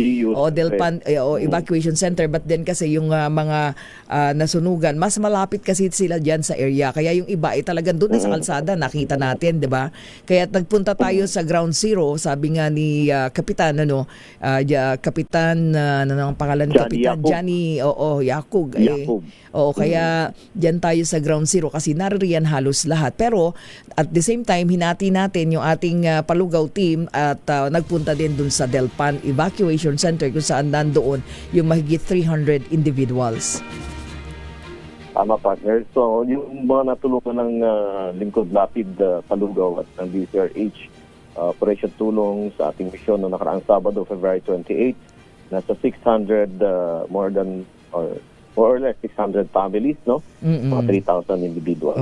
Delpan evacuation center. But then kasi yung mga nasunugan, mas malapit kasi sila dyan sa area. Kaya yung iba ay talagang doon sa kalsada, nakita natin, di ba? Kaya nagpunta tayo sa ground zero, sabi nga ni Kapitan Kapitan ang pangalan, Kapitan Johnny Yakub. Kaya diyan tayo sa ground zero kasi naririyan halos lahat. Pero at the same time, hinati natin yung ating palugaw team at nagpunta din dun sa Delpan Evacuation Center kung saan nandoon yung mahigit 300 individuals. Tama, partner. So, yung mga natulungan ng Lingkod Lapid Palugaw at ng DCRH Operation Tulong sa ating misyon noong nakaraang Sabado, February 28, nasa 600 more or less 600 families, no? Mga 3,000 individuals.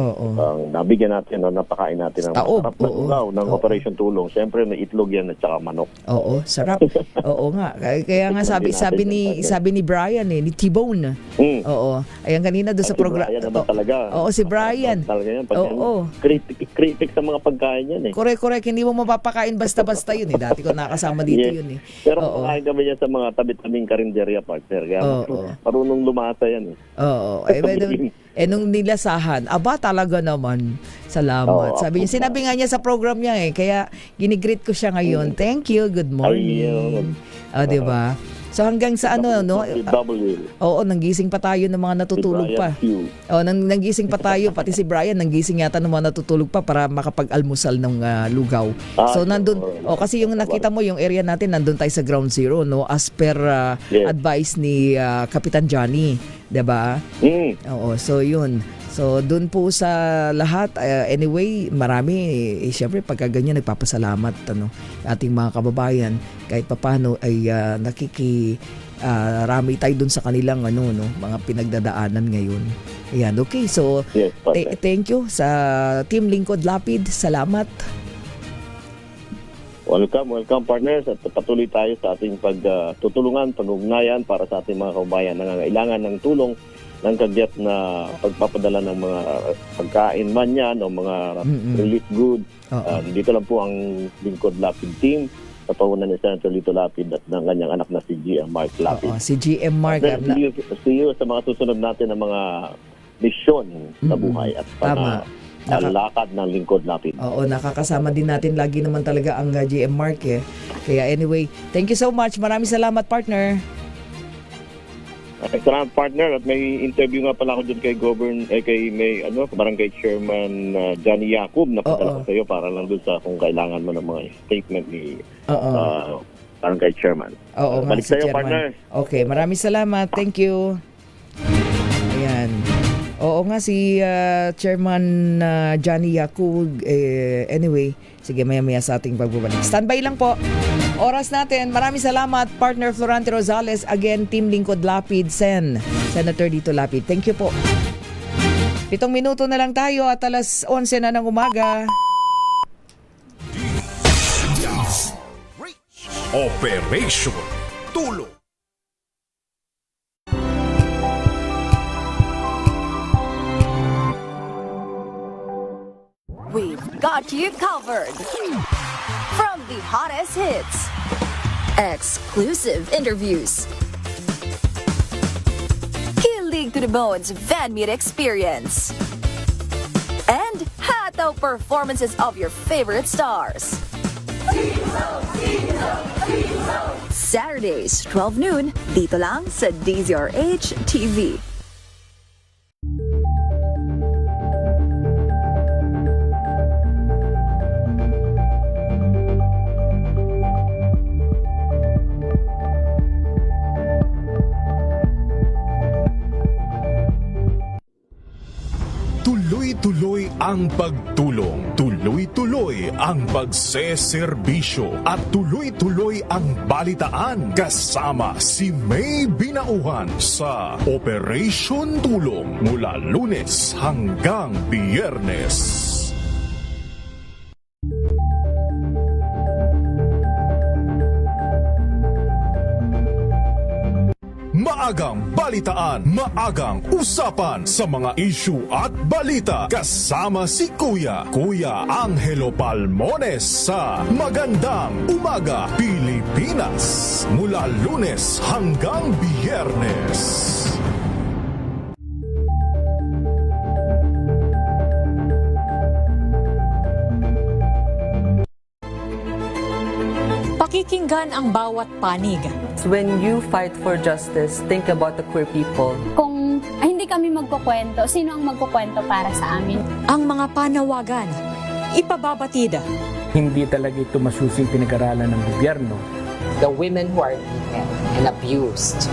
Nabigyan natin, napakain natin ng masarap na ugaw ng Operation Tulong. Siyempre, may itlog yan at saka manok. Oo, sarap. Oo nga. Kaya nga sabi ni Brian ni T-Bone. Oo. Ayan kanina doon sa programa. Si Brian naman talaga. Oo, si Brian. Talaga yan. Kritik sa mga pagkain yan Correct. Hindi mo mapapakain basta-basta yun Dati ko nakasama dito yun Pero kumakain kami yan sa mga tabi-tabing karinderya, partner. Kaya marunong lumasa yan nung nilasahan, talaga naman, salamat. Sinabi nga niya sa program niya kaya ginigreet ko siya ngayon. Thank you, good morning. Diba? So hanggang sa nanggising pa tayo ng mga natutulog pa. Nanggising pa tayo, pati si Brian nanggising yata ng mga natutulog pa para makapag-almusal ng lugaw. So nandun, kasi yung nakita mo yung area natin, nandun tayo sa ground zero, as per advice ni Kapitan Johnny, 'di ba? So yun. So doon po sa lahat, anyway, marami siyempre pagka ganyan nagpapasalamat ating mga kababayan kahit papaano ay rami tayo doon sa kanilang mga pinagdadaanan ngayon. Ayan, okay. So thank you sa Team Lingkod Lapid. Salamat. Welcome partners, at patuloy tayo sa ating pagtutulungan, pag-ugnayan para sa ating mga kababayan na nangangailangan ng tulong ng kagyat na pagpapadala ng mga pagkain man yan o mga relief goods. Dito lang po ang Lingkod Lapid team sa pamunan ni Senator Lito Lapid at ng kanyang anak na si GM Mark Lapid. Si GM Mark. See you sa mga susunod natin na mga misyon sa buhay at lakad ng Lingkod Lapid. Nakakasama din natin lagi naman talaga ang GM Mark Kaya anyway, thank you so much. Maraming salamat, partner. Salamat, partner, at may interview nga pala ako dyan kay Barangay Chairman Johnny Yakub na padala ko sa iyo para lang doon sa kung kailangan mo ng mga statement ni Barangay Chairman. Balik sa iyo, partner. Okay, maraming salamat. Thank you. Ayan. Oo nga, si Chairman Johnny Yakub. Anyway, sige, maya-maya sa ating pagbabalik. Standby lang po. Oras natin. Maraming salamat, partner Florante Rosales. Again, Team Lingkod Lapid, Senator Lito Lapid. Thank you po. 7 minuto na lang tayo at alas 11 na ng umaga. Operation Tulong. We've got you covered. From the hottest hits, exclusive interviews, kilig to the bones fan meet experience. And hataw performances of your favorite stars. Saturdays, 12 noon, dito lang sa DZRH TV. Tuloy-tuloy ang pagtulong, tuloy-tuloy ang pagseserbisyo at tuloy-tuloy ang balitaan kasama si May Binauhan sa Operation Tulong mula Lunes hanggang Biyernes. Maagang balitaan, maagang usapan sa mga issue at balita kasama si Kuya Angelo Palmones sa Magandang Umaga Pilipinas mula Lunes hanggang Biyernes. Pakikinggan ang bawat panig. When you fight for justice, think about the queer people. Kung hindi kami magkukwento, sino ang magkukwento para sa amin? Ang mga panawagan, ipababatid. Hindi talaga ito masusing pinag-aralan ng gobyerno. The women who are beaten and abused.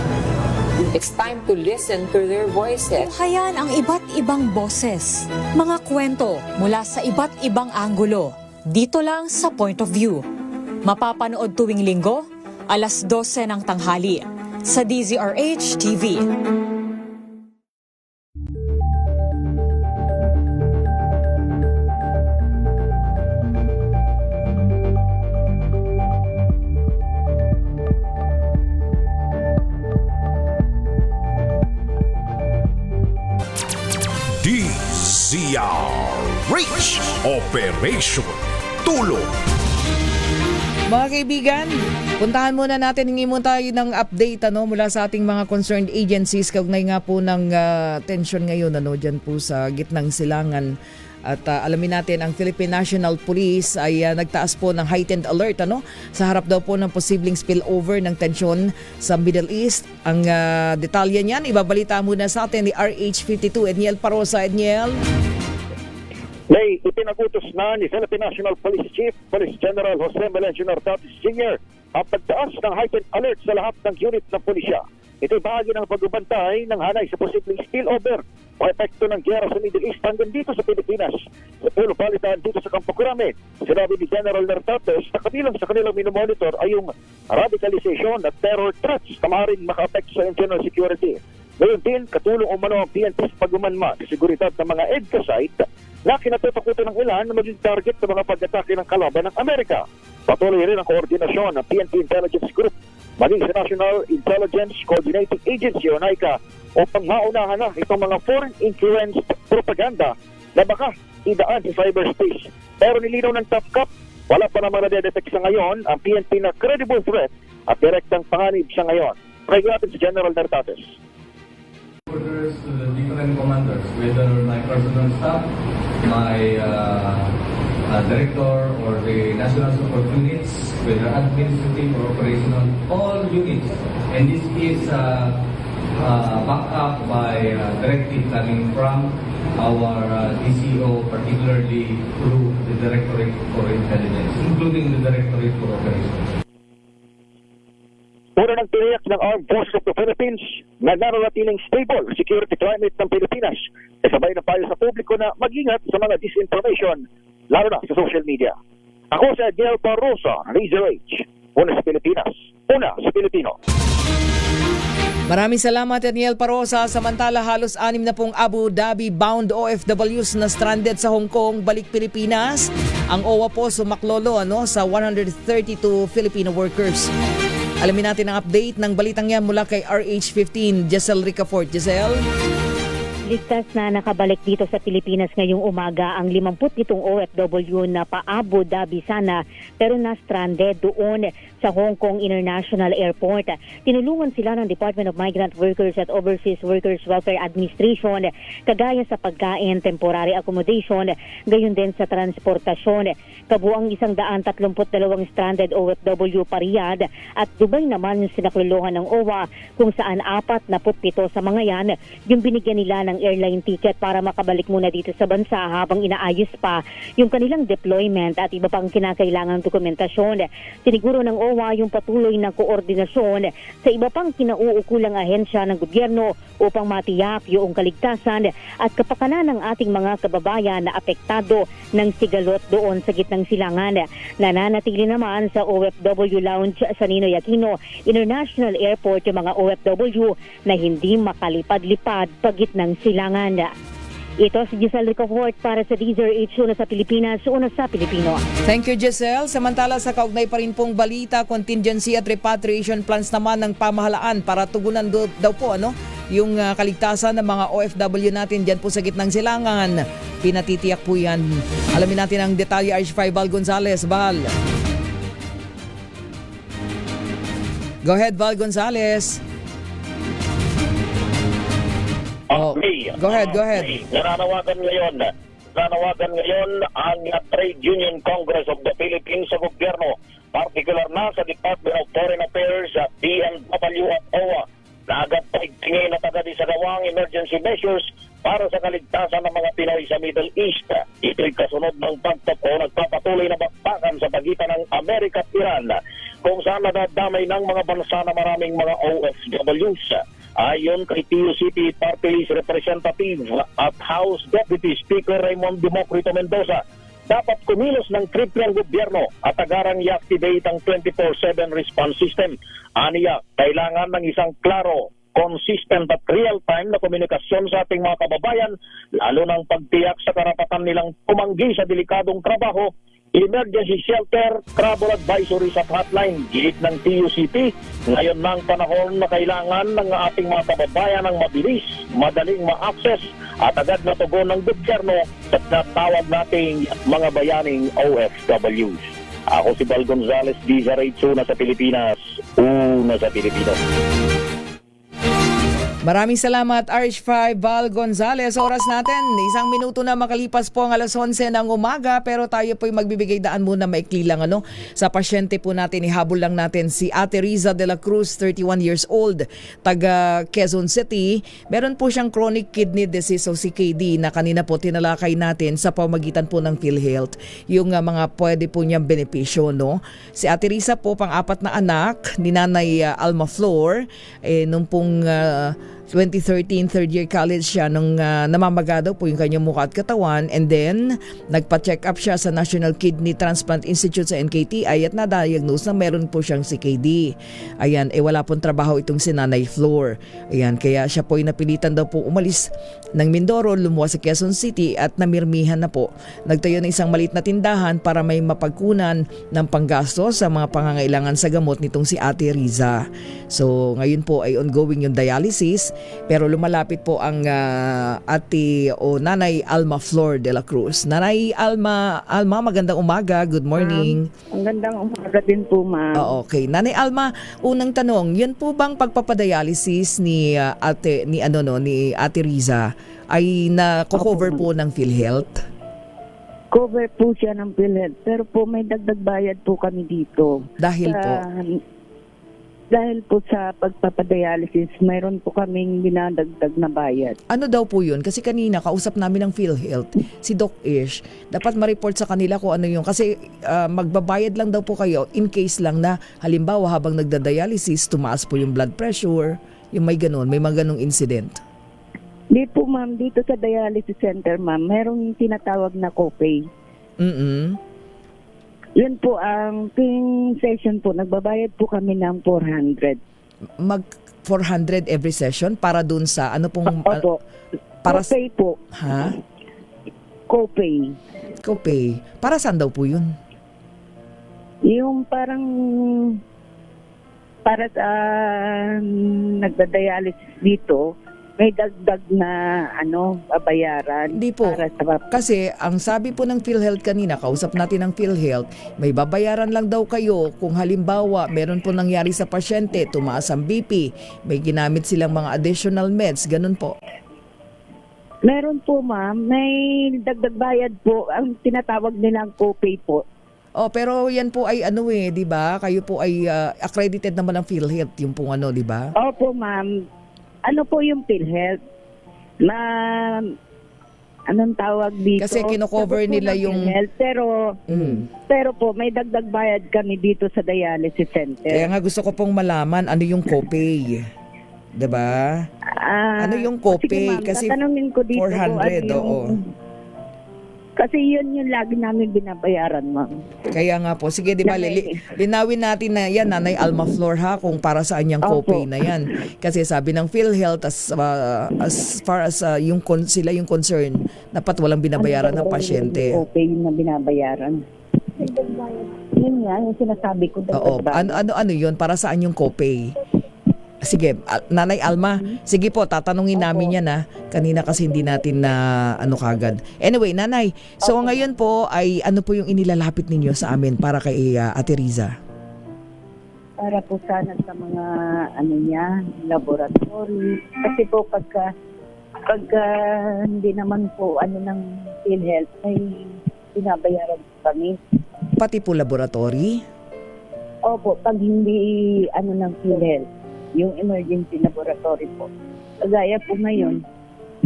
It's time to listen to their voices. Tunghayan ang iba't ibang boses. Mga kwento mula sa iba't ibang anggulo. Dito lang sa Point of View. Mapapanood tuwing linggo, alas 12 ng tanghali sa DZRH TV. DZRH Operation Tulong. Mga kaibigan, puntahan muna natin, hingi mo tayo ng update mula sa ating mga concerned agencies kaugnay nga po ng tension ngayon dyan po sa gitnang silangan. At alamin natin, ang Philippine National Police ay nagtaas po ng heightened alert sa harap daw po ng posibleng spillover ng tensyon sa Middle East. Ang detalye niyan, ibabalita muna sa atin ni RH52, Edniel Parosa. Edniel. May ipinagutos na ni Philippine National Police Chief Police General Jose Melencio Nartates Sr. ang pagtaas ng heightened alert sa lahat ng unit ng pulisya. Ito'y bahagi ng pagbabantay ng hanay sa posibleng spillover o epekto ng giyera sa Middle East hanggang dito sa Pilipinas. Sa pulo balitaan dito sa Campo Crame, sinabi ni General Nartates na kabilang sa kanilang minomonitor ay yung radicalization at terror threats na maaaring maka-apekto sa internal security. Ngayon din, katulong umano ang PNP sa paggumanma sa seguridad ng mga EDCA site na kinatatakutan ng ilan na maging target sa mga pag-atake ng kalaban ng Amerika. Patuloy rin ang koordinasyon ng PNP Intelligence Group maging sa National Intelligence Coordinating Agency o NICA upang maunahan na itong mga foreign-influenced propaganda na baka idaan sa cyberspace. Pero nilinaw ng TAPCAP, wala pa naman na-detect sa ngayon ang PNP na credible threat at direktang panganib sa ngayon. Pakinggan natin si General Nartates. Orders to the different commanders, whether my personal staff, my director or the national support units, whether administrative or operational, all units. And this is backed up by directive coming from our DCO, particularly through the Directorate for Intelligence, including the Directorate for Operations. Una ng tiniyak ng Armed Forces of the Philippines na nananatiling stable security climate ng Pilipinas. Kasabay na payo sa publiko na mag-ingat sa mga disinformation, lalo na sa social media. Ako si Edniel Parosa, DZRH. Una sa Pilipinas, una sa Pilipino. Maraming salamat, Edniel Parosa. Samantala, halos 6 na pong Abu Dhabi-bound OFWs na stranded sa Hong Kong, balik Pilipinas. Ang OWA po sumaklolo sa 132 Filipino workers. Alamin natin ang update ng balitang yan mula kay RH15, Giselle Ricafort. Giselle? Ligtas na nakabalik dito sa Pilipinas ngayong umaga ang 57 OFW na pa-Abu Dhabi sana pero na-stranded doon sa Hong Kong International Airport. Tinulungan sila ng Department of Migrant Workers at Overseas Workers Welfare Administration kagaya sa pagkain, temporary accommodation, gayon din sa transportasyon. Kabuang 132 stranded OFW pa Riyadh at Dubai naman yung sinakluluhan ng OWA kung saan 47 sa mga yan yung binigyan nila ng airline ticket para makabalik muna dito sa bansa habang inaayos pa yung kanilang deployment at iba pang kinakailangang dokumentasyon. Siniguro ng OWA yung patuloy na koordinasyon sa iba pang kinauukulang ahensya ng gobyerno upang matiyak yung kaligtasan at kapakanan ng ating mga kababayan na apektado ng sigalot doon sa gitnang silangan. Nananatili naman sa OFW Lounge sa Ninoy Aquino International Airport yung mga OFW na hindi makalipad-lipad pagitnang silangan. Ito si Giselle Ricofort para sa DZRH, una sa Pilipinas, una sa Pilipino. Thank you, Giselle. Samantala sa kaugnay pa rin pong balita, contingency at repatriation plans naman ng pamahalaan para tugunan daw po yung kaligtasan ng mga OFW natin dyan po sa gitnang silangan. Pinatitiyak po yan. Alamin natin ang detalye, RH5 Val Gonzalez. Val. Go ahead, Val Gonzalez. Go ahead. Nananawagan ngayon ang Trade Union Congress of the Philippines sa gobyerno, partikular na sa Department of Foreign Affairs, DMW at OWA, na agad paigtingin at agad isagawang emergency measures para sa kaligtasan ng mga Pinoy sa Middle East. Ito'y kasunod ng nagpapatuloy na bakbakan sa pagitan ng Amerika at Iran, kung saan nadadamay ng mga bansa na maraming mga OFWs. Ayon kay TUCP Party List Representative at House Deputy Speaker Raymond Democrito Mendoza, dapat kumilos ng triple ang gobyerno at agarang i-activate ang 24/7 response system. Aniya, kailangan ng isang klaro, consistent at real-time na komunikasyon sa ating mga kababayan, lalo ng pagtiyak sa karapatan nilang tumanggi sa delikadong trabaho, emergency shelter, travel advisories at hotline. Giit ng TUCP, ngayon ng panahon na kailangan ng ating mga kababayan ng mabilis, madaling ma-access at agad na tugon ng gobyerno sa natawag nating mga bayaning OFWs. Ako si Val Gonzalez, DZRH, una sa Pilipinas, una sa Pilipino. Maraming salamat, RH5 Val Gonzalez. Oras natin, 1 minuto na makalipas po ang 11:00 ng umaga, pero tayo po'y magbibigay daan muna maikli lang sa pasyente po natin. Ihabol lang natin si Ate Riza de la Cruz, 31 years old, taga Quezon City. Meron po siyang chronic kidney disease o CKD na kanina po tinalakay natin sa pamagitan po ng PhilHealth. Yung mga pwede po niyang benepisyo, Si Ate Riza po, pang-apat na anak ni Nanay Alma Flor, nung pong 2013, third year college siya nung namamaga daw po yung kanyang mukha at katawan, and then nagpa-check up siya sa National Kidney Transplant Institute sa NKTI at na-diagnose na meron po siyang CKD. Ayan, wala pong trabaho itong si Nanay Flor. Ayan, kaya siya po ay napilitan daw po umalis ng Mindoro, lumuwas sa Quezon City at namirmihan na po. Nagtayo ng isang maliit na tindahan para may mapagkunan ng panggastos sa mga pangangailangan sa gamot nitong si Ate Riza. So ngayon po ay ongoing yung dialysis, pero lumalapit po ang Ate o Nanay Alma Flor de la Cruz. Nanay Alma, magandang umaga. Good morning. Ang gandang umaga din po, ma'am. Okay. Nanay Alma, unang tanong, yun po bang pagpapadialysis ni Ate Riza ay na-cover po ng PhilHealth? Cover po siya ng PhilHealth, pero po may dagdag bayad po kami dito. Dahil po sa pagpapadialysis, mayroon po kaming dinadagdag na bayad. Ano daw po yun? Kasi kanina kausap namin ng PhilHealth, si Doc Ish. Dapat ma-report sa kanila kung ano yun. Kasi magbabayad lang daw po kayo in case lang na halimbawa habang nagda-dialysis, tumaas po yung blood pressure, yung may mga ganong incident. Di po, ma'am, dito sa dialysis center, ma'am, mayroong tinatawag na copay. Yun po, ang ping session po, nagbabayad po kami ng 400. 400 every session para dun sa ano pong... Opo. Copay po. Ha? Copay. Para saan daw po yun? Yung parang... Para sa nagda-dialysis dito, may dagdag na babayaran. Hindi po. Para sa Kasi ang sabi po ng PhilHealth kanina, kausap natin ng PhilHealth, may babayaran lang daw kayo kung halimbawa meron po nangyari sa pasyente, tumaas ang BP, may ginamit silang mga additional meds, ganun po. Meron po ma'am, may dagdag bayad po, ang tinatawag nilang copay po. Oh, pero yan po ay di ba? Kayo po ay accredited naman ng PhilHealth, yung pong di ba? Opo ma'am, ano po yung PhilHealth? Anong tawag dito? Kasi kino-cover nila yung PhilHealth, pero po may dagdag bayad kami dito sa dialysis center. Kaya nga gusto ko pong malaman ano yung copay. 'Di ba? Ano yung copay? Kasi tatanungin ko dito 400, Kasi yun yung lagi namin binabayaran, ma'am. Kaya nga po. Sige, di ba, linawin natin na yan, Nanay Alma Flor, ha, kung para saan yung copay na yan. Kasi sabi ng PhilHealth, as far as sila yung concern, dapat walang binabayaran ng pasyente. Copay na binabayaran. Yun nga, yung sinasabi ko. Oo. Ano yun? Para saan yung copay? Sige, Nanay Alma, sige po, tatanungin namin yan ha. Kanina kasi hindi natin na kagad. Anyway, Nanay, so ngayon po ay ano po yung inilalapit ninyo sa amin para kay Ate Riza? Para po sana sa mga laboratory. Kasi po pagka hindi naman po ng PhilHealth, ay binabayaran kami. Pati po laboratory? Opo, pag hindi ng PhilHealth. Yung emergency laboratory po. Kagaya po ngayon,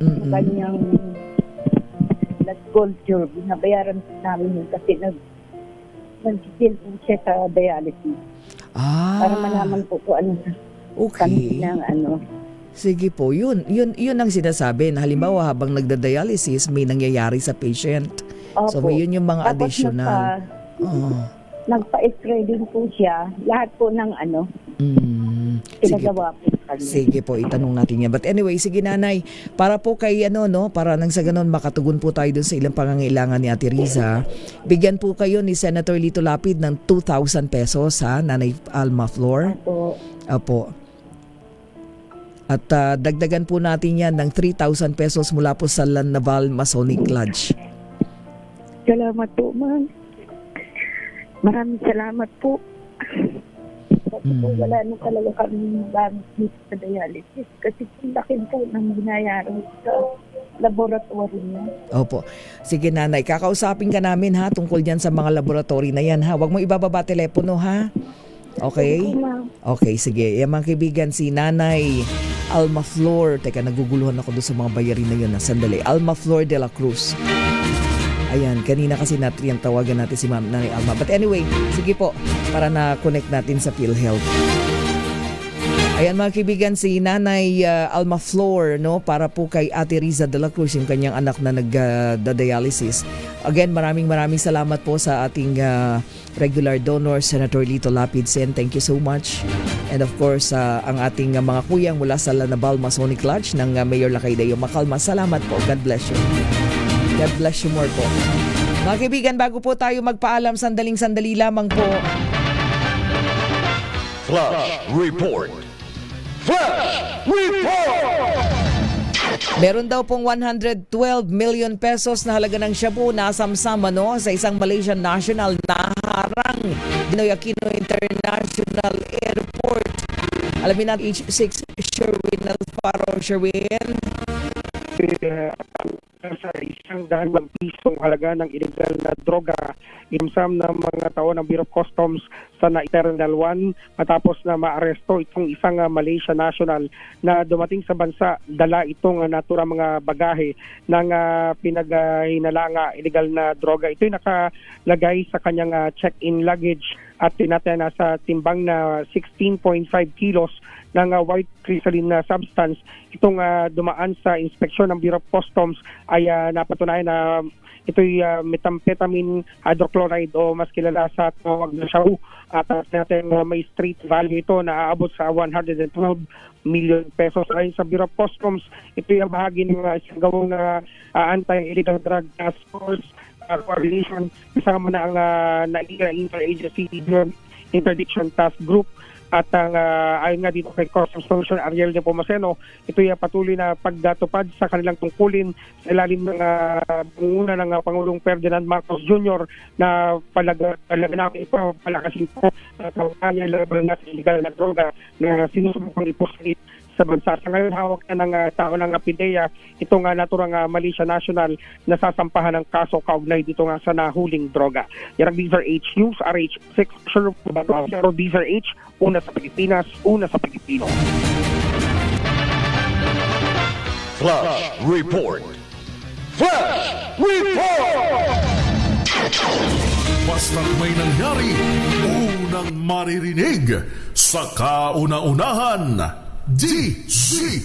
yung kanyang blood culture, binabayaran po namin yun kasi nag-still po siya sa dialysis. Para malaman po ano ng Sige po, yun ang sinasabi na halimbawa habang nagda-dialysis, may nangyayari sa patient. Opo. So may yun yung mga additional. Nagpa-x-ray din po siya. Lahat po ng pinagawa po kanya. Sige po, itanong natin yan. But anyway, sige Nanay, para po kay para nang sa ganun makatugon po tayo dun sa ilang pangangailangan ni Ate Riza, bigyan po kayo ni Senator Lito Lapid ng 2,000 pesos ha, Nanay Alma Flor. Opo. At dagdagan po natin yan ng 3,000 pesos mula po sa Naval Masonic Lodge. Salamat po, ma'am. Maraming salamat po. Kasi po wala na talaga kami magamit dito sa dialysis. Kasi laking po nang binayaran sa laboratory niya. Opo. Sige Nanay, kakausapin ka namin ha tungkol dyan sa mga laboratory na yan ha. Huwag mo ibababa telepono ha. Okay? Okay, sige. Yan mga kaibigan, si Nanay Alma Flor. Teka, naguguluhan ako doon sa mga bayarin na yun. Sandali. Alma Flor de la Cruz. Ayan, kanina kasi natin tawagan natin si Ma'am Nanay Alma. But anyway, sige po, para na-connect natin sa PhilHealth. Ayan mga kaibigan, si Nanay Alma Flor, para po kay Ate Riza de la Cruz, yung kanyang anak na nag-dialysis. Again, maraming salamat po sa ating regular donor, Senator Lito Lapid Sen. Thank you so much. And of course, ang ating mga kuyang mula sa Naval Masonic Lodge ng Mayor Lakaydayo Macalma. Salamat po. God bless you. God bless you more po. Mga kaibigan, bago po tayo magpaalam, sandali lamang po. Flash Report. Flash Report! Meron daw pong 112 million pesos na halaga ng shabu na samsam sa isang Malaysian national na harang Ninoy Aquino International Airport. Alamin natin H6 Sherwin Alfaro. Sherwin. Sa 100 pisong halaga ng illegal na droga inumsam ng mga tao ng Bureau of Customs sa Terminal 1 matapos na maaresto itong isang Malaysia national na dumating sa bansa, dala itong naturang mga bagahe ng pinaghinalanga illegal na droga. Ito'y nakalagay sa kanyang check-in luggage at tinataya na sa timbang na 16.5 kilos ng white crystalline na substance. Itong dumaan sa inspeksyon ng Bureau of Customs ay napatunayan na ito'y methamphetamine hydrochloride o mas kilala sa tawag na shabu. At natin may street value ito na aabot sa 112 million pesos. Ayon sa Bureau of Customs, ito'y ang bahagi ng isang gawang anti-illegal drug task force coordination kasama na ang interagency interdiction task group At ayon nga dito kay Customs Commissioner Ariel de Pomoceno, ito ay patuloy na pagdatupad sa kanilang tungkulin sa ilalim ng pangunguna ng Pangulong Ferdinand Marcos Jr. na namin palakasin po sa kampanya laban na sa illegal na droga na sinusubukang ipusit sa bansa. Sa ngayon, hawak na ng tao ng PIDEA itong naturang Malaysia National na sasampahan ng kaso kaugnay dito nga sa nahuling droga. Yarang DZRH News, RH6, Sure Bato, DZRH, una sa Pilipinas, una sa Pilipino. Flash Report. Flash Report! Basta't may nangyari, unang maririnig sa kauna-unahan. DZRH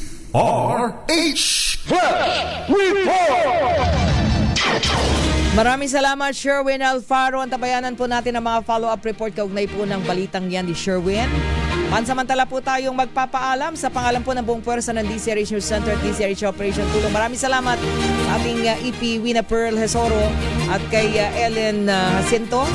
Flash Report! Maraming salamat, Sherwin Alfaro. Antabayanan po natin ang mga follow-up report kaugnay po ng balitang yan ni Sherwin. Pansamantala po tayong magpapaalam sa pangalan po ng buong puwersa ng DZRH News Center at DZRH Operation Tulong. Maraming salamat sa ating EP Wina Pearl Hesoro at kay Ellen Jacinto.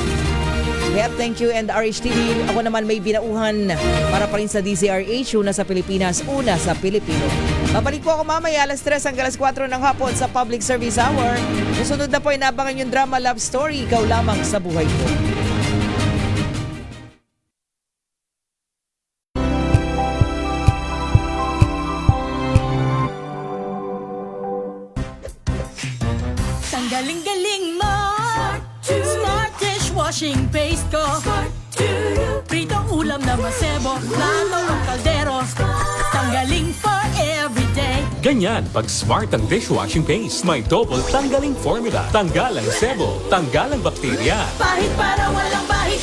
Thank you, and RHTV. Ako naman may binauhan para pa rin sa DZRH, una sa Pilipinas, una sa Pilipino. Babalik po ako mamaya alas 3 hanggang alas 4 ng hapon sa Public Service Hour. Susunod na po ay nabangan yung drama love story, Ikaw Lamang sa Buhay Ko. Galing-galing mo, Smart dishwashing paste ko, pritong ulam na masebo, plato ang kaldero, tanggaling for everyday. Ganyan pag Smart ang dishwashing paste. May double tanggaling formula. Tanggal ang sebo, tanggal ang bakterya. Pahit para walang bahid,